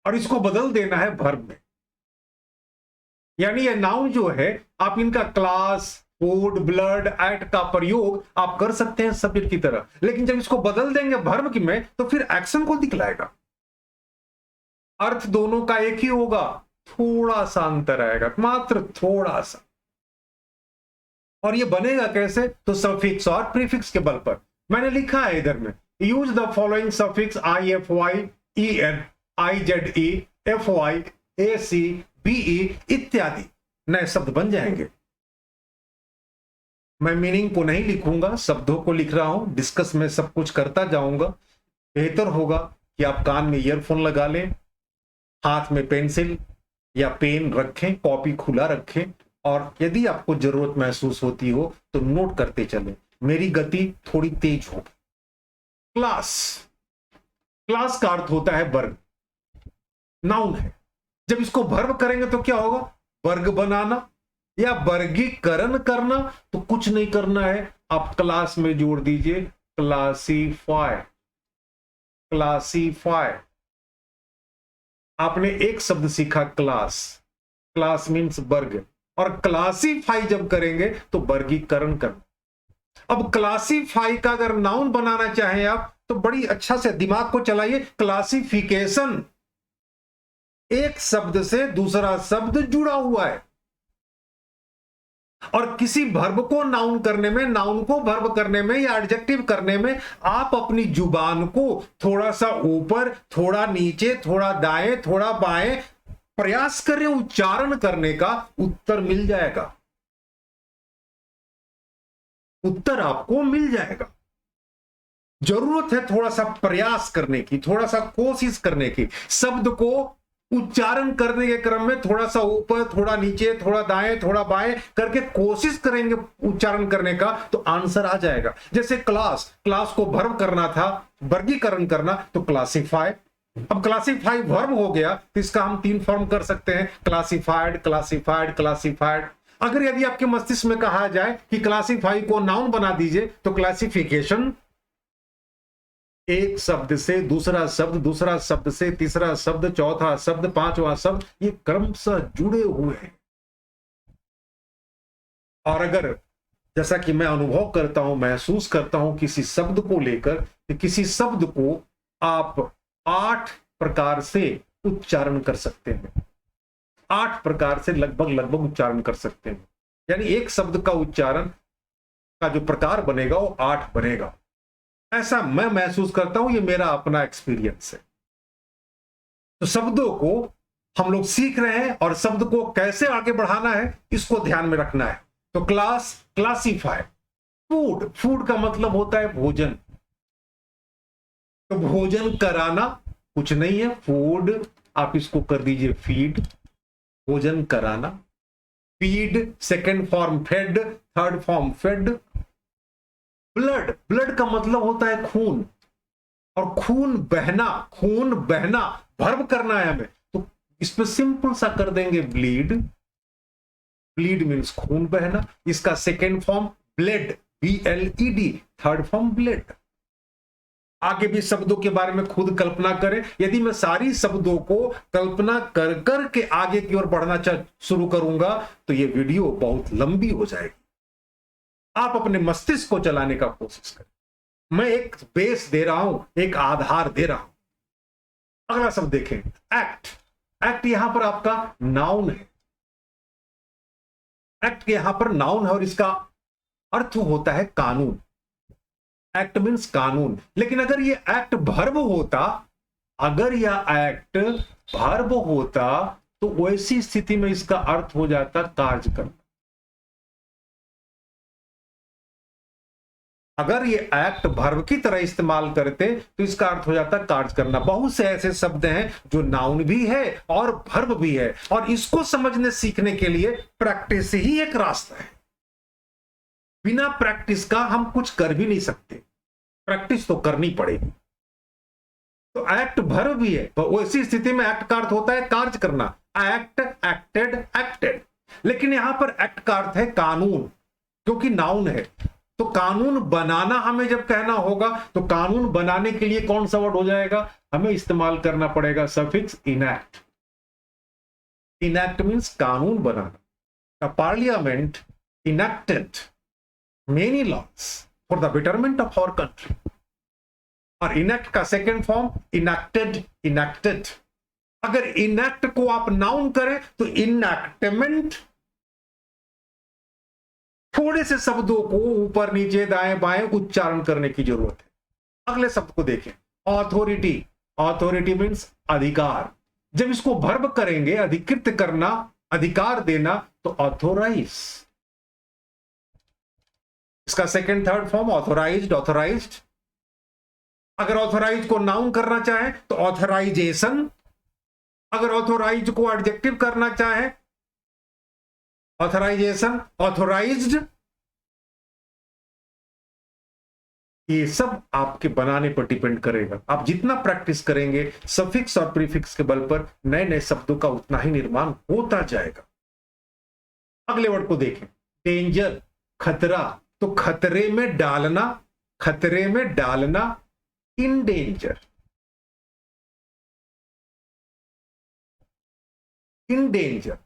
और इसको बदल देना है वर्ब में। यानी ये नाउन जो है आप इनका क्लास, फूड, ब्लड, एट का प्रयोग आप कर सकते हैं सब्जेक्ट की तरह, लेकिन जब इसको बदल देंगे वर्ब की में तो फिर एक्शन को दिखलाएगा। अर्थ दोनों का एक ही होगा, थोड़ा सा अंतर आएगा, मात्र थोड़ा सा। और ये बनेगा कैसे? तो सफिक्स और प्रीफिक्स के बल पर। मैंने लिखा है इधर में, use the following suffix IFY, EN, IZE, FY, AC, BE इत्यादि, नए शब्द बन जाएंगे। मैं मीनिंग को नहीं लिखूंगा, शब्दों को लिख रहा हूं, डिस्कस में सब कुछ करता जाऊंगा। बेहतर होगा कि आप कान में ईयरफोन लगा लें, हाथ में पेंसिल या पेन रखें, कॉपी खुला रखें, और यदि आपको जरूरत महसूस होती हो तो नोट करते चलें। मेरी गति थोड़ी तेज होगी। क्लास, क्लास का अर्थ होता है वर्ग, नाउन है। जब इसको वर्ब करेंगे तो क्या होगा? वर्ग बनाना या वर्गीकरण करना। तो कुछ नहीं करना है, आप क्लास में जोड़ दीजिए क्लासीफाई। क्लासीफाई, आपने एक शब्द सीखा क्लास, क्लास मीन्स वर्ग, और क्लासीफाई जब करेंगे तो वर्गीकरण करना। अब क्लासीफाई का अगर नाउन बनाना चाहें आप तो बड़ी अच्छा से दिमाग को चलाइए। क्लासिफिकेशन, एक शब्द से दूसरा शब्द जुड़ा हुआ है, और किसी वर्ब को नाउन करने में, नाउन को वर्ब करने में या एडजेक्टिव करने में आप अपनी जुबान को थोड़ा सा ऊपर, थोड़ा नीचे, थोड़ा दाएं, थोड़ा बाएं प्रयास करें उच्चारण करने का, उत्तर मिल जाएगा। उत्तर आपको मिल जाएगा। जरूरत है थोड़ा सा प्रयास करने की, थोड़ा सा कोशिश करने की। शब्द को उच्चारण करने के क्रम में थोड़ा सा ऊपर, थोड़ा नीचे, थोड़ा दाएं, थोड़ा बाएं करके कोशिश करेंगे उच्चारण करने का तो आंसर आ जाएगा। जैसे क्लास, क्लास को वर्ब करना था, वर्गीकरण करना, तो क्लासिफाई। अब क्लासिफाई वर्ब हो गया तो इसका हम 3 फॉर्म कर सकते हैं, क्लासिफाइड, क्लासिफाइड, क्लासिफाइड। अगर यदि आपके मस्तिष्क में कहा जाए कि क्लासिफाई को नाउन बना दीजिए तो क्लासिफिकेशन, एक शब्द से दूसरा शब्द, दूसरा शब्द से तीसरा शब्द, चौथा शब्द, पांचवा शब्द, ये क्रमशः जुड़े हुए हैं। और अगर जैसा कि मैं अनुभव करता हूं, महसूस करता हूं, किसी शब्द को लेकर, कि किसी शब्द को आप 8 प्रकार से उच्चारण कर सकते हैं, 8 प्रकार से लगभग उच्चारण कर सकते हैं। यानी एक शब्द का उच्चारण का जो प्रकार बनेगा वो 8 बनेगा। ऐसा मैं महसूस करता हूं, ये मेरा अपना एक्सपीरियंस है। तो शब्दों को हम लोग सीख रहे हैं और शब्द को कैसे आगे बढ़ाना है इसको ध्यान में रखना है। तो क्लास, क्लासीफाई। फूड, फूड का मतलब होता है भोजन। तो भोजन कराना कुछ नहीं है, फूड आप इसको कर दीजिए फीड, भोजन कराना। Feed, second form fed, third form fed. Blood, blood का मतलब होता है खून, और खून बहना, खून बहना वर्ब करना है हमें, तो इस पे सिंपल सा कर देंगे ब्लीड। ब्लीड मीन्स खून बहना। इसका second form blade, BLED, third form blade. आगे भी शब्दों के बारे में खुद कल्पना करें। यदि मैं सारी शब्दों को कल्पना कर कर के आगे की ओर बढ़ना शुरू करूंगा तो यह वीडियो बहुत लंबी हो जाएगी। आप अपने मस्तिष्क को चलाने का कोशिश करें। मैं एक बेस दे रहा हूं, एक आधार दे रहा हूं। अगला शब्द देखें, एक्ट। एक्ट यहां पर आपका नाउन है। एक्ट यहां पर नाउन है और इसका अर्थ होता है कानून। एक्ट मीन्स कानून। लेकिन अगर ये एक्ट वर्ब होता, अगर यह एक्ट वर्ब होता तो वैसी स्थिति में इसका अर्थ हो जाता कार्य करना। अगर ये एक्ट वर्ब की तरह इस्तेमाल करते तो इसका अर्थ हो जाता कार्य करना। बहुत से ऐसे शब्द हैं जो नाउन भी है और वर्ब भी है, और इसको समझने सीखने के लिए प्रैक्टिस ही एक रास्ता है। बिना प्रैक्टिस का हम कुछ कर भी नहीं सकते, प्रैक्टिस तो करनी पड़ेगी। तो एक्ट वर्ब भी है, तो ऐसी स्थिति में एक्ट का अर्थ होता है कार्य करना, एक्ट, एक्टेड, एक्टेड। लेकिन यहां पर एक्ट का अर्थ है कानून, क्योंकि नाउन है। तो कानून बनाना हमें जब कहना होगा तो कानून बनाने के लिए कौन सा वर्ड हो जाएगा, हमें इस्तेमाल करना पड़ेगा सफिक्स इनैक्ट। इनैक्ट मीन्स कानून बनाना। The parliament enacted many laws for the betterment of our country. और इनैक्ट का सेकेंड फॉर्म इनैक्टेड, इनैक्टेड। अगर इनैक्ट को आप नाउन करें तो इनैक्टमेंट, थोड़े से शब्दों को ऊपर नीचे दाएं बाएं उच्चारण करने की जरूरत है। अगले शब्द को देखें, ऑथोरिटी। ऑथोरिटी मीन्स अधिकार। जब इसको वर्ब करेंगे, अधिकृत करना, अधिकार देना, तो ऑथोराइज। इसका second third form authorised, authorised. अगर ऑथोराइज को नाउन करना चाहे तो ऑथराइजेशन। अगर ऑथोराइज को एडजेक्टिव करना चाहे, ऑथराइजेशन, ऑथोराइज्ड। ये सब आपके बनाने पर डिपेंड करेगा। आप जितना प्रैक्टिस करेंगे सफिक्स और प्रीफिक्स के बल पर नए नए शब्दों का उतना ही निर्माण होता जाएगा। अगले वर्ड को देखें, डेंजर, खतरा। तो खतरे में डालना, खतरे में डालना, इन डेंजर। इन डेंजर,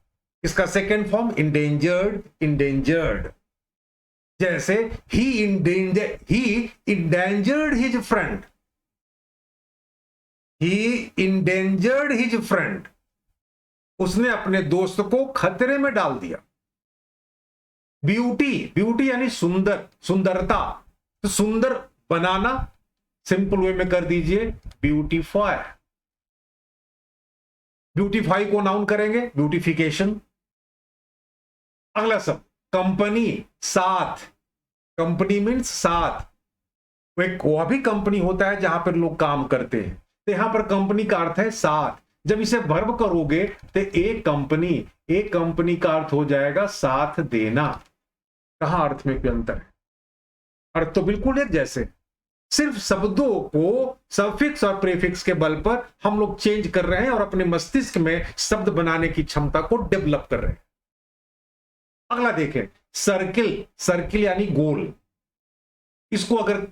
इसका सेकेंड फॉर्म इंडेंजर्ड, इंडेंजर्ड। जैसे ही इंडेंजर्ड हिज फ्रेंड, ही इंडेंजर्ड हिज फ्रेंड। उसने अपने दोस्त को खतरे में डाल दिया। ब्यूटी, ब्यूटी यानी सुंदर, सुंदरता। तो सुंदर बनाना सिंपल वे में कर दीजिए ब्यूटीफाई। ब्यूटीफाई को नाउन करेंगे ब्यूटिफिकेशन। अगला सब कंपनी, साथ। कंपनी मीन्स साथ। वह भी कंपनी होता है जहां पर लोग काम करते हैं, तो यहां पर कंपनी का अर्थ है साथ। जब इसे वर्ब करोगे तो एक कंपनी का अर्थ हो जाएगा साथ देना। कहां अर्थ में कोई अंतर है? अर्थ तो बिल्कुल एक जैसे, सिर्फ शब्दों को सफिक्स और प्रीफिक्स के बल पर हम लोग चेंज कर रहे हैं और अपने मस्तिष्क में शब्द बनाने की क्षमता को डेवलप कर रहे हैं। अगला देखें, सर्किल। सर्किल यानी गोल। इसको अगर,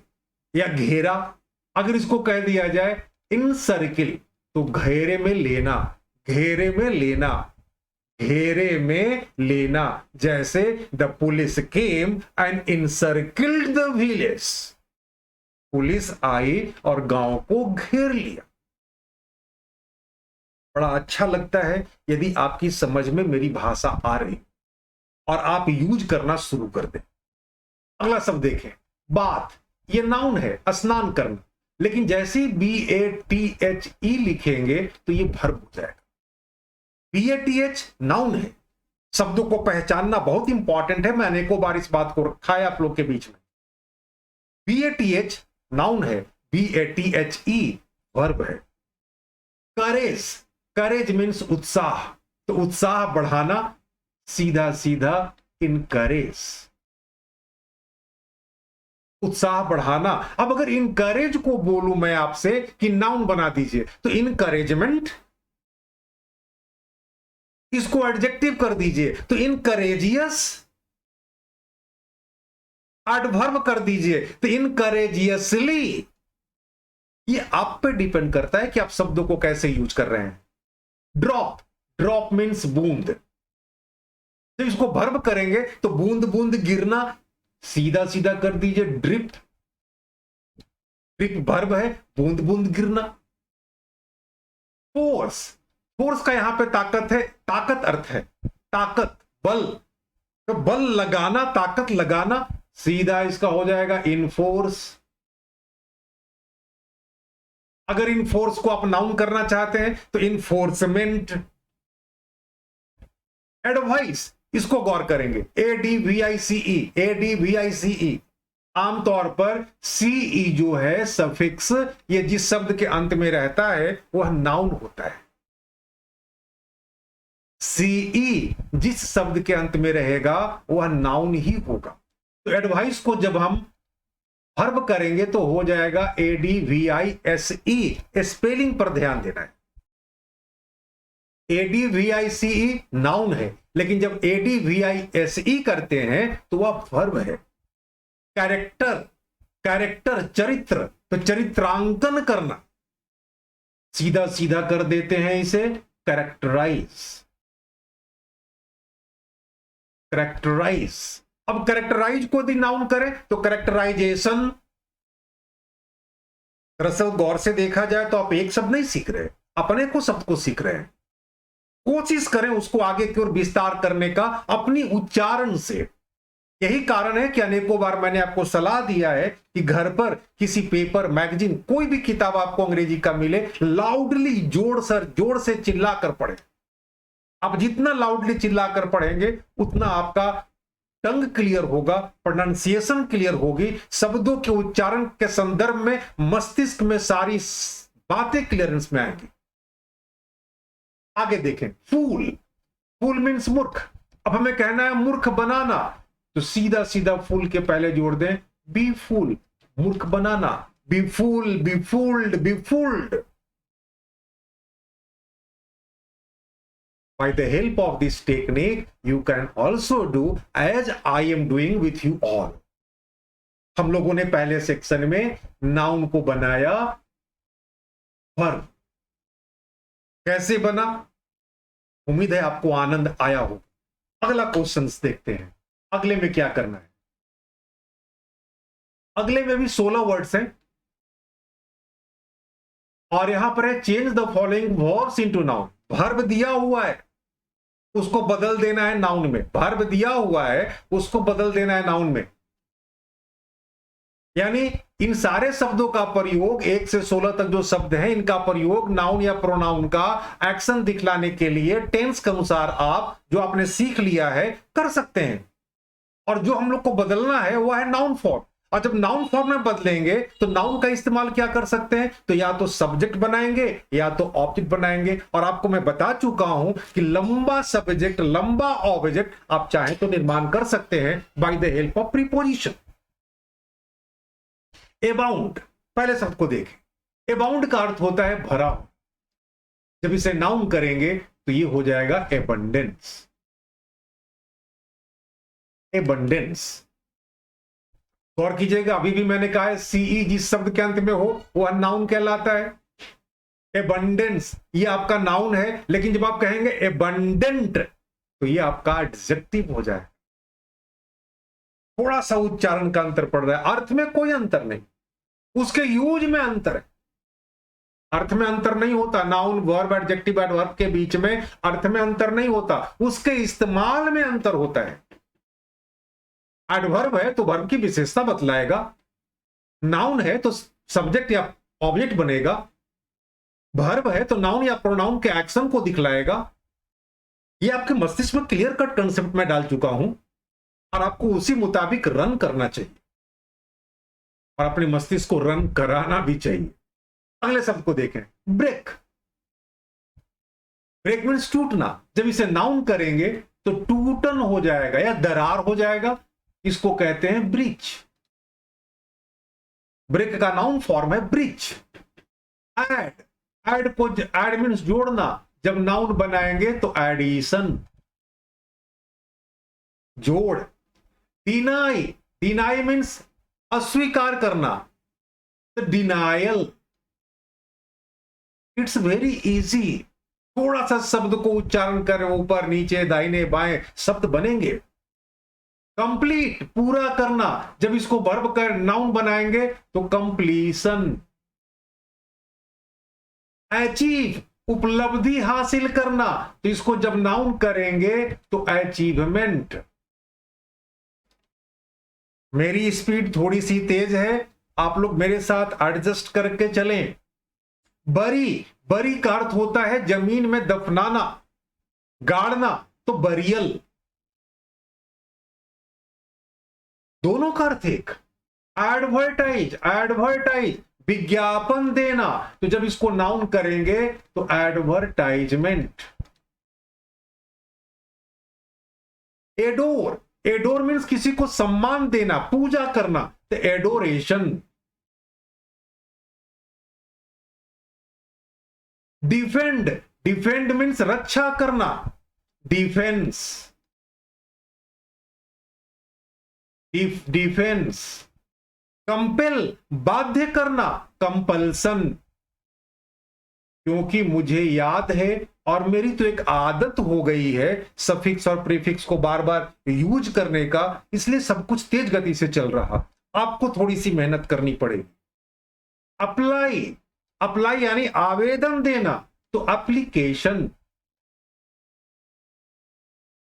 या घेरा, अगर इसको कह दिया जाए इन सर्किल, तो घेरे में लेना, घेरे में लेना, घेरे में लेना। जैसे the police came and encircled the village. Police आई और गांव को घेर लिया। बड़ा अच्छा लगता है यदि आपकी समझ में मेरी भाषा आ रही और आप यूज करना शुरू कर दें। अगला शब्द देखें, बाथ। ये नाउन है, स्नान करना, लेकिन जैसे ही BATHE लिखेंगे तो ये वर्ब हो जाएगा। BATH नाउन है, शब्दों को पहचानना बहुत इंपॉर्टेंट है। मैंने अनेकों बार इस बात को रखा है आप लोग के बीच में। BATH नाउन है, BATHE वर्ब है। करेज, करेज मीन्स उत्साह। तो उत्साह बढ़ाना, सीधा सीधा इनकरेज, उत्साह बढ़ाना। अब अगर इनकरेज को बोलूं मैं आपसे कि नाउन बना दीजिए, तो इनकरेजमेंट, इसको एडजेक्टिव कर दीजिए तो इनकरेजियस, एडवर्ब कर दीजिए तो इनकरेजियसली। ये आप पे डिपेंड करता है कि आप शब्दों को कैसे यूज कर रहे हैं। ड्रॉप, ड्रॉप मीन्स बूंद। जब इसको वर्ब करेंगे तो बूंद बूंद गिरना, सीधा सीधा कर दीजिए ड्रिप। ड्रिप वर्ब है, बूंद बूंद गिरना। फोर्स, फोर्स का यहां पे ताकत है, ताकत अर्थ है, ताकत, बल। तो बल लगाना, ताकत लगाना, सीधा इसका हो जाएगा इनफोर्स। अगर इनफोर्स को आप नाउन करना चाहते हैं तो इनफोर्समेंट। एडवाइस, इसको गौर करेंगे, ADVICE, ADVICE। आमतौर पर CE जो है सफिक्स, ये जिस शब्द के अंत में रहता है वह नाउन होता है। CE जिस शब्द के अंत में रहेगा वह नाउन ही होगा। तो एडवाइस को जब हम वर्ब करेंगे तो हो जाएगा ADVICE। स्पेलिंग पर ध्यान देना है। ADVICE नाउन है, लेकिन जब ADVISE करते हैं तो वह वर्ब है। कैरेक्टर, कैरेक्टर चरित्र, तो चरित्रांकन करना, सीधा सीधा कर देते हैं इसे कैरेक्टराइज। कैरेक्टराइज, अब कैरेक्टराइज को यदि नाउन करें तो कैरेक्टराइजेशन। दरअसल गौर से देखा जाए तो आप एक शब्द नहीं सीख रहे, अपने को शब्द को सीख रहे हैं। कोशिश करें उसको आगे की ओर विस्तार करने का अपनी उच्चारण से। यही कारण है कि अनेकों बार मैंने आपको सलाह दिया है कि घर पर किसी पेपर, मैगजीन, कोई भी किताब आपको अंग्रेजी का मिले, लाउडली जोर से चिल्ला कर पढ़े। आप जितना लाउडली चिल्ला कर पढ़ेंगे उतना आपका टंग क्लियर होगा, प्रोनाउंसिएशन क्लियर होगी, शब्दों के उच्चारण के संदर्भ में मस्तिष्क में सारी बातें क्लियरेंस में आएंगी। आगे देखें, फूल, फूल मीन्स मूर्ख। अब हमें कहना है मूर्ख बनाना, तो सीधा सीधा फूल के पहले जोड़ दें बी फूल, मूर्ख बनाना, be fool, be fooled, be fooled. By the help of this technique, you can also do as I am doing with you all. हम लोगों ने पहले सेक्शन में नाउन को बनाया वर्ब। कैसे बना? उम्मीद है आपको आनंद आया हो। अगला क्वेश्चन देखते हैं, अगले में क्या करना है। अगले में भी 16 वर्ड्स हैं और यहां पर है change the following verbs into noun. Verb दिया हुआ है, उसको बदल देना है नाउन में। वर्ब दिया हुआ है, उसको बदल देना है नाउन में। यानी इन सारे शब्दों का प्रयोग, 1 से 16 तक जो शब्द हैं, इनका प्रयोग नाउन या प्रोनाउन का एक्शन दिखलाने के लिए टेंस के अनुसार आप जो आपने सीख लिया है कर सकते हैं। और जो हम लोग को बदलना है वह है नाउन फॉर्म। और जब नाउन फॉर्म में बदलेंगे तो नाउन का इस्तेमाल क्या कर सकते हैं? तो या तो सब्जेक्ट बनाएंगे या तो ऑब्जेक्ट बनाएंगे। और आपको मैं बता चुका हूं कि लंबा सब्जेक्ट, लंबा ऑब्जेक्ट आप चाहें तो निर्माण कर सकते हैं by the help of preposition. Abound, पहले शब्द को देखें। अबाउंड का अर्थ होता है भरा। जब इसे नाउन करेंगे तो ये हो जाएगा एबंडेंस। एबंडेंस, गौर कीजिएगा, अभी भी मैंने कहा है सीई जिस शब्द के अंत में हो वह नाउन कहलाता है। एबंडेंस ये आपका नाउन है, लेकिन जब आप कहेंगे एबंडेंट तो ये आपका एडजेक्टिव हो जाए। थोड़ा सा उच्चारण का अंतर पड़ रहा है, अर्थ में कोई अंतर नहीं, उसके यूज में अंतर है। अर्थ में अंतर नहीं होता, नाउन, वर्ब, एडजेक्टिव, एडवर्ब के बीच में अर्थ में अंतर नहीं होता, उसके इस्तेमाल में अंतर होता है। एडवर्ब है तो वर्ब की विशेषता बतलाएगा, नाउन है तो सब्जेक्ट या ऑब्जेक्ट बनेगा, वर्ब है तो नाउन या प्रोनाउन के एक्शन को दिखलाएगा। ये आपके मस्तिष्क में क्लियर कट कंसेप्ट में डाल चुका हूं और आपको उसी मुताबिक रन करना चाहिए और अपने मस्तिष्क को रन कराना भी चाहिए। अगले शब्द को देखें, ब्रेक। ब्रेक मीन्स टूटना। जब इसे नाउन करेंगे तो टूटन हो जाएगा या दरार हो जाएगा, इसको कहते हैं ब्रिज। ब्रेक का नाउन फॉर्म है ब्रिज। ऐड, ऐड को, ऐड मीन्स जोड़ना। जब नाउन बनाएंगे तो एडिशन, जोड़। डिनाई, डिनाई मीन्स अस्वीकार करना, डिनायल। It's very easy. थोड़ा सा शब्द को उच्चारण करें, ऊपर नीचे दाहिने बाएं शब्द बनेंगे। कंप्लीट, पूरा करना। जब इसको वर्ब कर नाउन बनाएंगे तो कंप्लीशन। अचीव, उपलब्धि हासिल करना, तो इसको जब नाउन करेंगे तो अचीवमेंट। मेरी स्पीड थोड़ी सी तेज है, आप लोग मेरे साथ एडजस्ट करके चलें। बरी, बरी का अर्थ होता है जमीन में दफनाना, गाड़ना, तो बरियल। दोनों का अर्थ एक। एडवर्टाइज, एडवर्टाइज विज्ञापन देना, तो जब इसको नाउन करेंगे तो एडवर्टाइजमेंट। एडोर, एडोर मीन्स किसी को सम्मान देना, पूजा करना, तो एडोरेशन। डिफेंड, डिफेंड मीन्स रक्षा करना, डिफेंस, डिफेंस। कंपेल, बाध्य करना, कंपल्सन। क्योंकि मुझे याद है और मेरी तो एक आदत हो गई है सफिक्स और प्रीफिक्स को बार बार यूज करने का, इसलिए सब कुछ तेज गति से चल रहा। आपको थोड़ी सी मेहनत करनी पड़ेगी। अप्लाई, अप्लाई यानी आवेदन देना, तो एप्लीकेशन,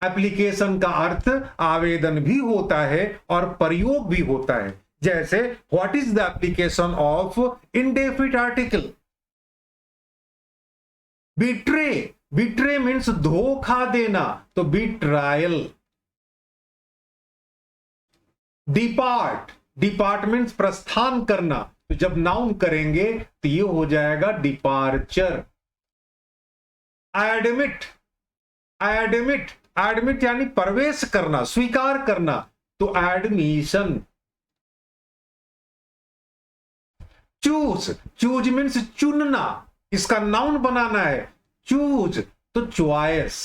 एप्लीकेशन का अर्थ आवेदन भी होता है और प्रयोग भी होता है। जैसे what is the application of indefinite article. Betray, betray means धोखा देना, तो बिट्रायल। डिपार्ट, डिपार्ट मीन्स प्रस्थान करना, तो जब नाउन करेंगे तो ये हो जाएगा डिपार्चर। एडमिट, एडमिट, एडमिट यानी प्रवेश करना, स्वीकार करना, तो एडमिशन। चूज, चूज मीन्स चुनना, इसका नाउन बनाना है, चूज, तो चॉइस।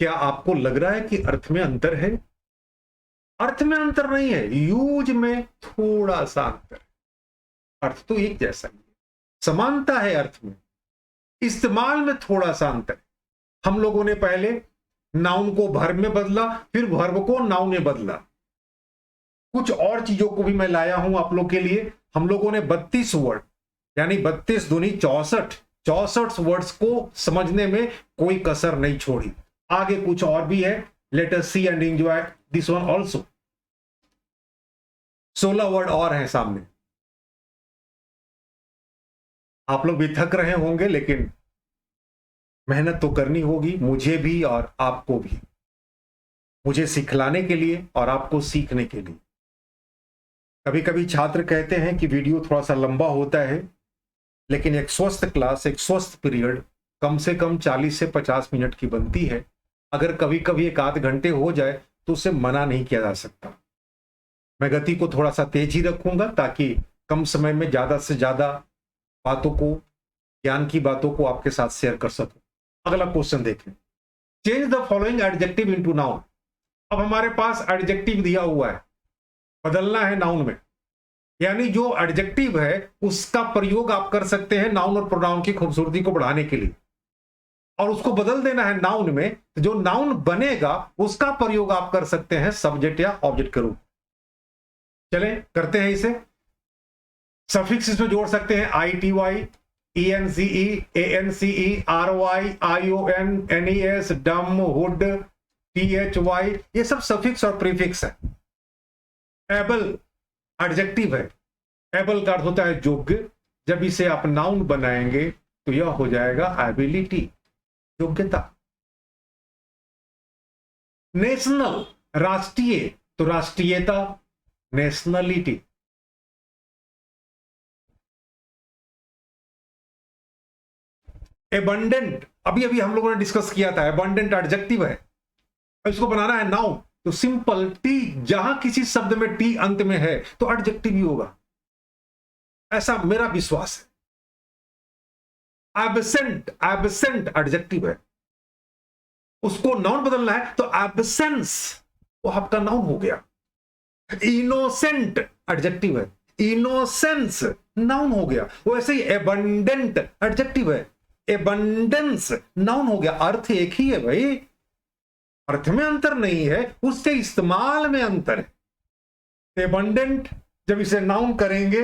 क्या आपको लग रहा है कि अर्थ में अंतर है? अर्थ में अंतर नहीं है, यूज में थोड़ा सा अंतर। अर्थ तो एक जैसा ही है, समानता है अर्थ में, इस्तेमाल में थोड़ा सा अंतर। हम लोगों ने पहले नाउन को वर्ब में बदला, फिर वर्ब को नाउन में बदला। कुछ और चीजों को भी मैं लाया हूं आप लोग के लिए। हम लोगों ने 32 वर्ड यानी 32 दूनी 64, 64 वर्ड्स को समझने में कोई कसर नहीं छोड़ी। आगे कुछ और भी है, let us see and enjoy this one also. 16 word और हैं सामने। आप लोग भी थक रहे होंगे, लेकिन मेहनत तो करनी होगी, मुझे भी और आपको भी, मुझे सिखलाने के लिए और आपको सीखने के लिए। कभी कभी छात्र कहते हैं कि वीडियो थोड़ा सा लंबा होता है, लेकिन एक स्वस्थ क्लास, एक स्वस्थ पीरियड कम से कम 40 से 50 मिनट की बनती है। अगर कभी कभी एक आध घंटे हो जाए तो उसे मना नहीं किया जा सकता। मैं गति को थोड़ा सा तेज ही रखूंगा ताकि कम समय में ज्यादा से ज्यादा बातों को, ज्ञान की बातों को आपके साथ शेयर कर सकूं। अगला क्वेश्चन देखें, change the following adjective into noun. अब हमारे पास एडजेक्टिव दिया हुआ है, बदलना है नाउन में, यानी जो एडजेक्टिव है उसका प्रयोग आप कर सकते हैं नाउन और प्रोनाउन की खूबसूरती को बढ़ाने के लिए, और उसको बदल देना है नाउन में। तो जो नाउन बनेगा उसका प्रयोग आप कर सकते हैं सब्जेक्ट या ऑब्जेक्ट के रूप। चले करते हैं इसे। सफिक्स इसमें जोड़ सकते हैं I T Y, E N C E, A N C E, R Y, I O N, N E S, dom, hood, T H Y, ये सब सफिक्स और प्रीफिक्स है। एबल एडजेक्टिव है, एबल का अर्थ होता है योग्य। जब इसे आप नाउन बनाएंगे तो यह हो जाएगा एबिलिटी, योग्यता। नेशनल, राष्ट्रीय, तो राष्ट्रीयता, नेशनलिटी। एबंडेंट, अभी अभी हम लोगों ने डिस्कस किया था, एबंडेंट एडजेक्टिव है, इसको बनाना है नाउन, तो सिंपल टी, जहां किसी शब्द में टी अंत में है तो एडजेक्टिव ही होगा, ऐसा मेरा विश्वास है। एब्सेंट, एब्सेंट एडजेक्टिव है, उसको नाउन बदलना है तो एब्सेंस वो आपका नाउन हो गया। इनोसेंट एडजेक्टिव है, इनोसेंस नाउन हो गया। वैसे ही एबंडेंट एडजेक्टिव है, एबंडेंस नाउन हो गया। अर्थ एक ही है भाई, अर्थ में अंतर नहीं है, उसके इस्तेमाल में अंतर है। एबंडेंट जब इसे नाउन करेंगे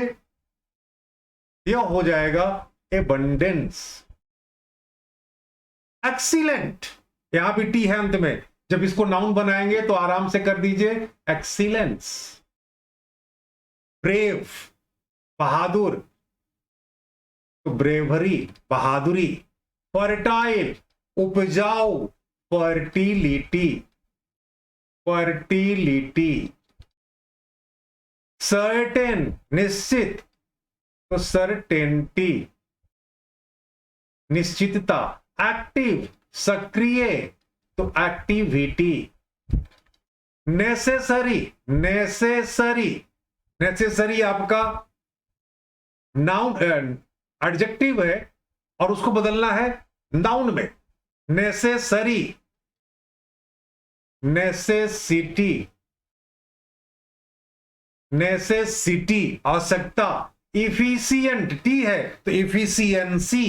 यह हो जाएगा एबंडेंस। एक्सीलेंट, यहां भी टी है अंत में, जब इसको नाउन बनाएंगे तो आराम से कर दीजिए एक्सीलेंस। ब्रेव, बहादुर, तो ब्रेवरी, बहादुरी। फर्टाइल, उपजाऊ, फर्टिलिटी, फर्टिलिटी। सर्टेन, निश्चित, तो सर्टेनिटी, निश्चितता। एक्टिव, सक्रिय, तो एक्टिविटी। नेसेसरी, नेसेसरी, नेसेसरी आपका नाउन एडजेक्टिव है और उसको बदलना है नाउन में। नेसेसरी, नेसेसिटी, नेसेसिटी आवश्यकता। इफिशियंट टी है तो इफिशियंसी,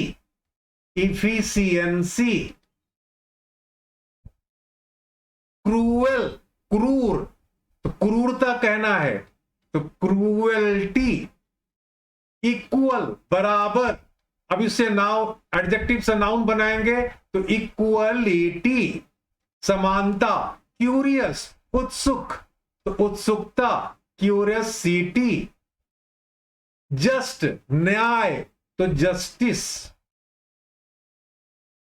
इफिशियंसी। क्रूएल, क्रूर, तो क्रूरता कहना है तो क्रूएल्टी। इक्वल बराबर, अब इससे नाउन एडजेक्टिव से नाउन बनाएंगे तो इक्वलिटी समानता। क्यूरियस उत्सुक, तो उत्सुकता क्यूरियसिटी। जस्ट न्याय तो जस्टिस।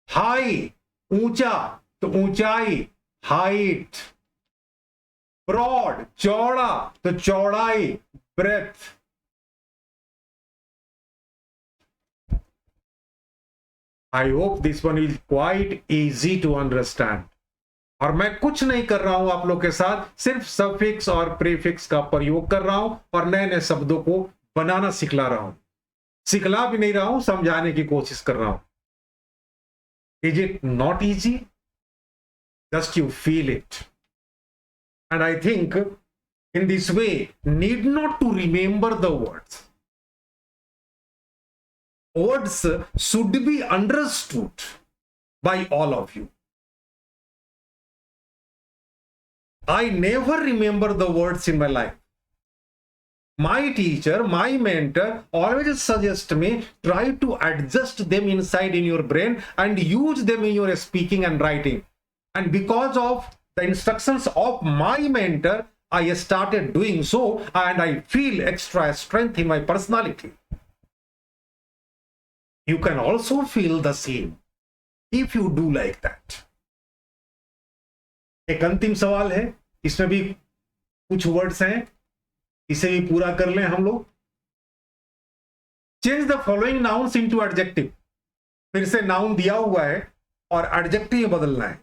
हाई ऊंचा तो ऊंचाई हाइट। ब्रॉड चौड़ा तो चौड़ाई breadth. I hope this one is quite easy to understand. और मैं कुछ नहीं कर रहा हूं आप लोग के साथ, सिर्फ सफिक्स और प्रीफिक्स का प्रयोग कर रहा हूं और नए नए शब्दों को बनाना सिखला रहा हूं। सिखला भी नहीं रहा हूं, समझाने की कोशिश कर रहा हूं। Is it not easy? Just you feel it. And I think in this way need not to remember the words. Words should be understood by all of you. I never remember the words in my life. My teacher, my mentor always suggest me, try to adjust them inside in your brain and use them in your speaking and writing. And because of the instructions of my mentor, I started doing so and I feel extra strength in my personality. You can also feel the same if you do like that. एक अंतिम सवाल है, इसमें भी कुछ words हैं, इसे भी पूरा कर लें हम लोग। Change the following nouns into adjective. फिर से नाउन दिया हुआ है और एडजेक्टिव बदलना है।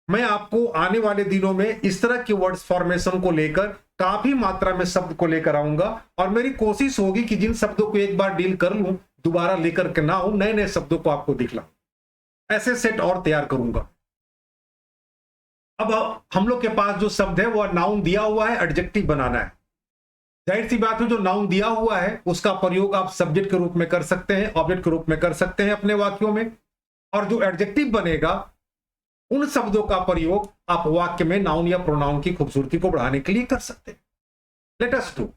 मैं आपको आने वाले दिनों में इस तरह के वर्ड्स फॉर्मेशन को लेकर काफी मात्रा में शब्द को लेकर आऊंगा और मेरी कोशिश होगी कि जिन शब्दों को एक बार डील कर लूं दोबारा लेकर के ना हो, नए नए शब्दों को आपको दिखलाऊं। ऐसे सेट और तैयार करूंगा। अब हम लोग के पास जो शब्द है वह नाउन दिया हुआ है, एडजेक्टिव बनाना है। जाहिर सी बात है, जो नाउन दिया हुआ है उसका प्रयोग आप सब्जेक्ट के रूप में कर सकते हैं, ऑब्जेक्ट के रूप में कर सकते हैं अपने वाक्यों में, और जो एडजेक्टिव बनेगा उन शब्दों का प्रयोग आप वाक्य में नाउन या प्रोनाउन की खूबसूरती को बढ़ाने के लिए कर सकते हैं। Let us do.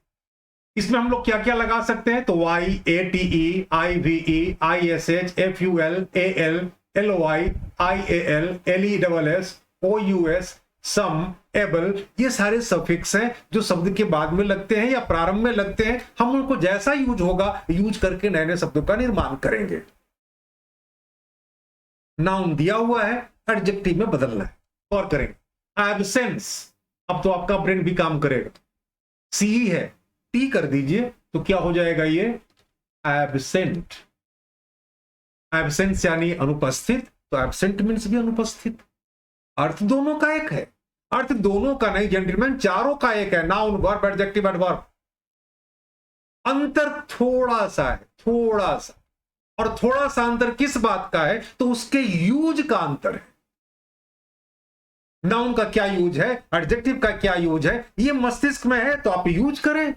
इसमें हम लोग क्या क्या लगा सकते हैं? तो Y, A T E, I V E, I S H, F U L, A L, L O I, I A L, L E double S, O U S, some, able, ये सारे सफिक्स हैं जो शब्द के बाद में लगते हैं या प्रारंभ में लगते हैं। हम उनको जैसा यूज होगा यूज करके नए नए शब्दों का निर्माण करेंगे। नाउन दिया हुआ है, एडजेक्टिव में बदलना है। और करेंगे एब्सेंस। अब तो आपका ब्रेन भी काम करेगा। सी है, टी कर दीजिए तो क्या हो जाएगा? ये एब्सेंट। एब्सेंस यानी अनुपस्थित, तो एब्सेंट मीन्स भी अनुपस्थित। अर्थ दोनों का एक है। अर्थ दोनों का नहीं जेंटलमैन, चारों का एक है। Noun, verb, adjective, adverb. अंतर थोड़ा सा है, थोड़ा सा। और थोड़ा सा अंतर किस बात का है? तो उसके यूज का अंतर है। नाउन का क्या यूज है, एडजेक्टिव का क्या यूज है, ये मस्तिष्क में है तो आप यूज करें।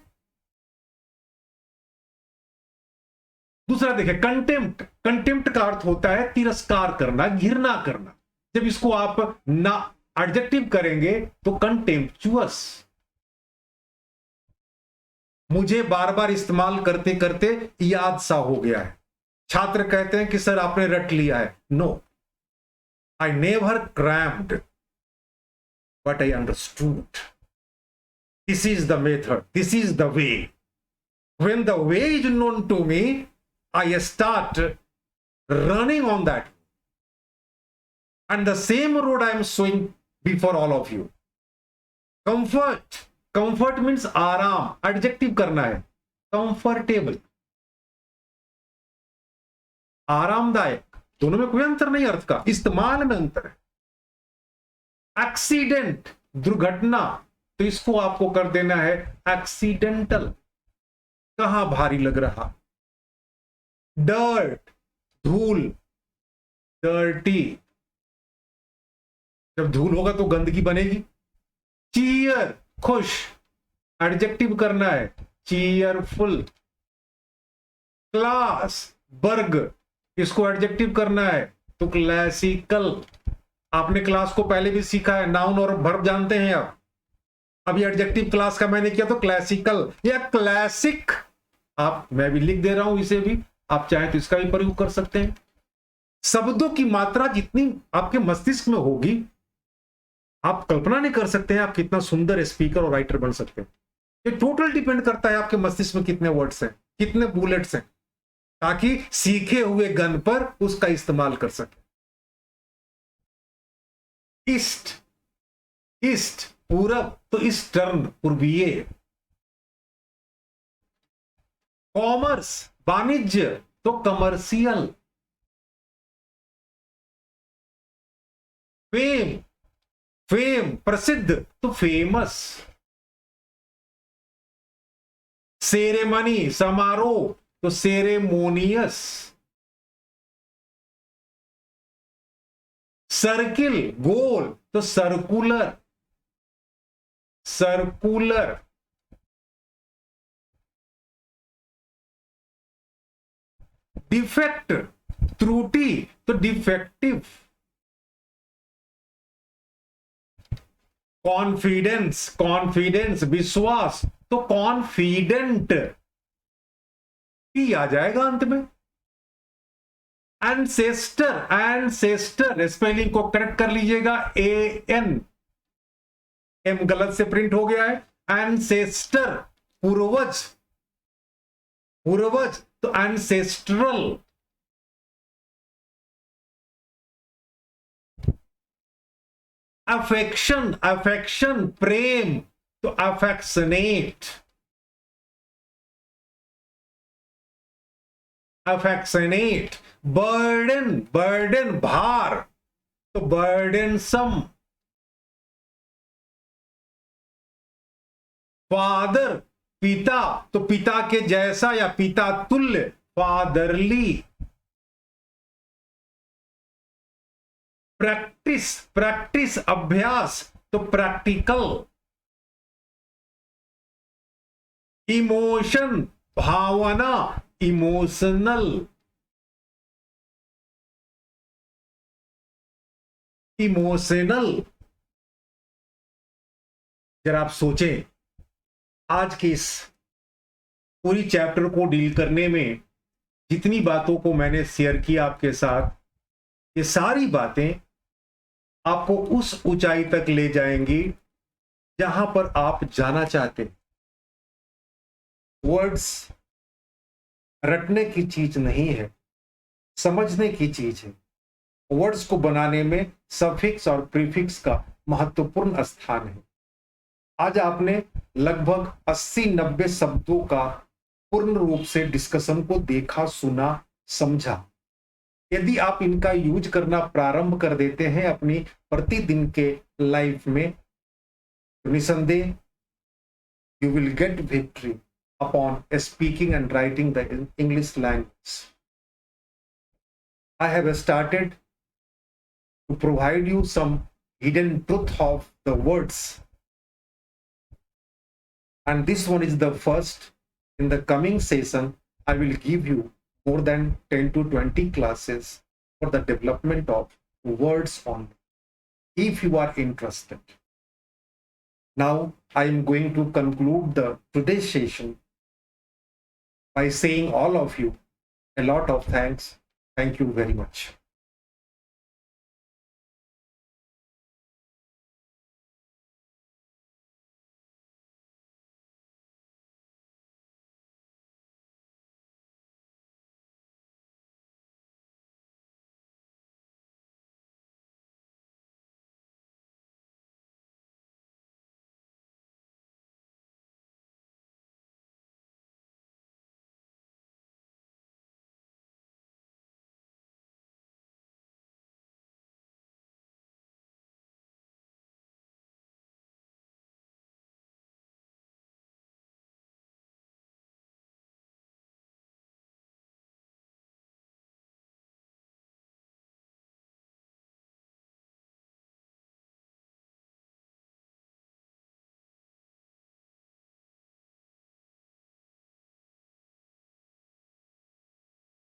दूसरा देखिए, कंटेम्प्ट। कंटेम्प्ट का अर्थ होता है तिरस्कार करना, घृणा करना। जब इसको आप ना एडजेक्टिव करेंगे तो कंटेम्पचुअस। मुझे बार बार इस्तेमाल करते करते याद सा हो गया है। छात्र कहते हैं कि सर आपने रट लिया है। No, I never cramped but I understood. This is the method, this is the way. When the way is known to me, I start running on that. And the same road I am showing before all of you. Comfort. Comfort means आराम, adjective करना है। Comfortable, आरामदायक। दोनों में कोई अंतर नहीं अर्थ का, इस्तेमाल में अंतर है। एक्सीडेंट दुर्घटना, तो इसको आपको कर देना है एक्सीडेंटल। कहां भारी लग रहा? डर्ट, धूल, डर्टी। जब धूल होगा तो गंदगी बनेगी। चीयर, खुश, एडजेक्टिव करना है चीयरफुल। क्लास, वर्ग, इसको एडजेक्टिव करना है तो क्लासिकल। आपने क्लास को पहले भी सीखा है, नाउन और वर्ब जानते हैं आप। अभी एडजेक्टिव क्लास का मैंने किया तो क्लासिकल या क्लासिक। आप, मैं भी लिख दे रहा हूं इसे भी, आप चाहें तो इसका भी प्रयोग कर सकते हैं। शब्दों की मात्रा जितनी आपके मस्तिष्क में होगी, आप कल्पना नहीं कर सकते हैं आप कितना सुंदर स्पीकर और राइटर बन सकते हैं। ये टोटल डिपेंड करता है आपके मस्तिष्क में कितने वर्ड्स हैं, कितने बुलेट्स हैं, ताकि सीखे हुए गन पर उसका इस्तेमाल कर सके। ईस्ट, ईस्ट पूरब, तो ईस्टर्न, पूर्वीय। कॉमर्स, वाणिज्य, तो कमर्शियल। फेम, फेम प्रसिद्ध, तो फेमस। सेरेमनी, समारोह, तो सेरेमोनियस। सर्किल, गोल, तो सर्कुलर, सर्कुलर। डिफेक्ट, त्रुटि, तो डिफेक्टिव। कॉन्फिडेंस, कॉन्फिडेंस, विश्वास, तो कॉन्फिडेंट। पी आ जाएगा अंत में। एंसेस्टर, एंसेस्टर स्पेलिंग को करेक्ट कर लीजिएगा, एन, एम गलत से प्रिंट हो गया है। एंसेस्टर, पूर्वज, पूर्वज, तो एंसेस्ट्रल। अफेक्शन, अफेक्शन प्रेम, तो अफेक्शनेट, अफेक्शनेट। बर्डन, बर्डन भार, तो बर्डनसम। फादर, पिता, तो पिता के जैसा या पिता तुल्य, फादरली। प्रैक्टिस, प्रैक्टिस अभ्यास, तो प्रैक्टिकल। इमोशन, भावना, इमोशनल, इमोशनल। जरा आप सोचें, आज के इस पूरी चैप्टर को डील करने में जितनी बातों को मैंने शेयर किया आपके साथ, ये सारी बातें आपको उस ऊंचाई तक ले जाएंगी जहां पर आप जाना चाहते हैं। वर्ड्स रटने की चीज नहीं है, समझने की चीज है। वर्ड्स को बनाने में सफिक्स और प्रीफिक्स का महत्वपूर्ण स्थान है। आज आपने लगभग 80-90 शब्दों का पूर्ण रूप से डिस्कशन को देखा, सुना, समझा। यदि आप इनका यूज करना प्रारंभ कर देते हैं अपनी प्रतिदिन के लाइफ में, तो निसंदेह you will get victory upon speaking and writing the English language. I have started to provide you some hidden truth of the words, and this one is the first. In the coming session I will give you more than 10 to 20 classes for the development of words only, if you are interested. Now I am going to conclude the today's session by saying all of you a lot of thanks. Thank you very much.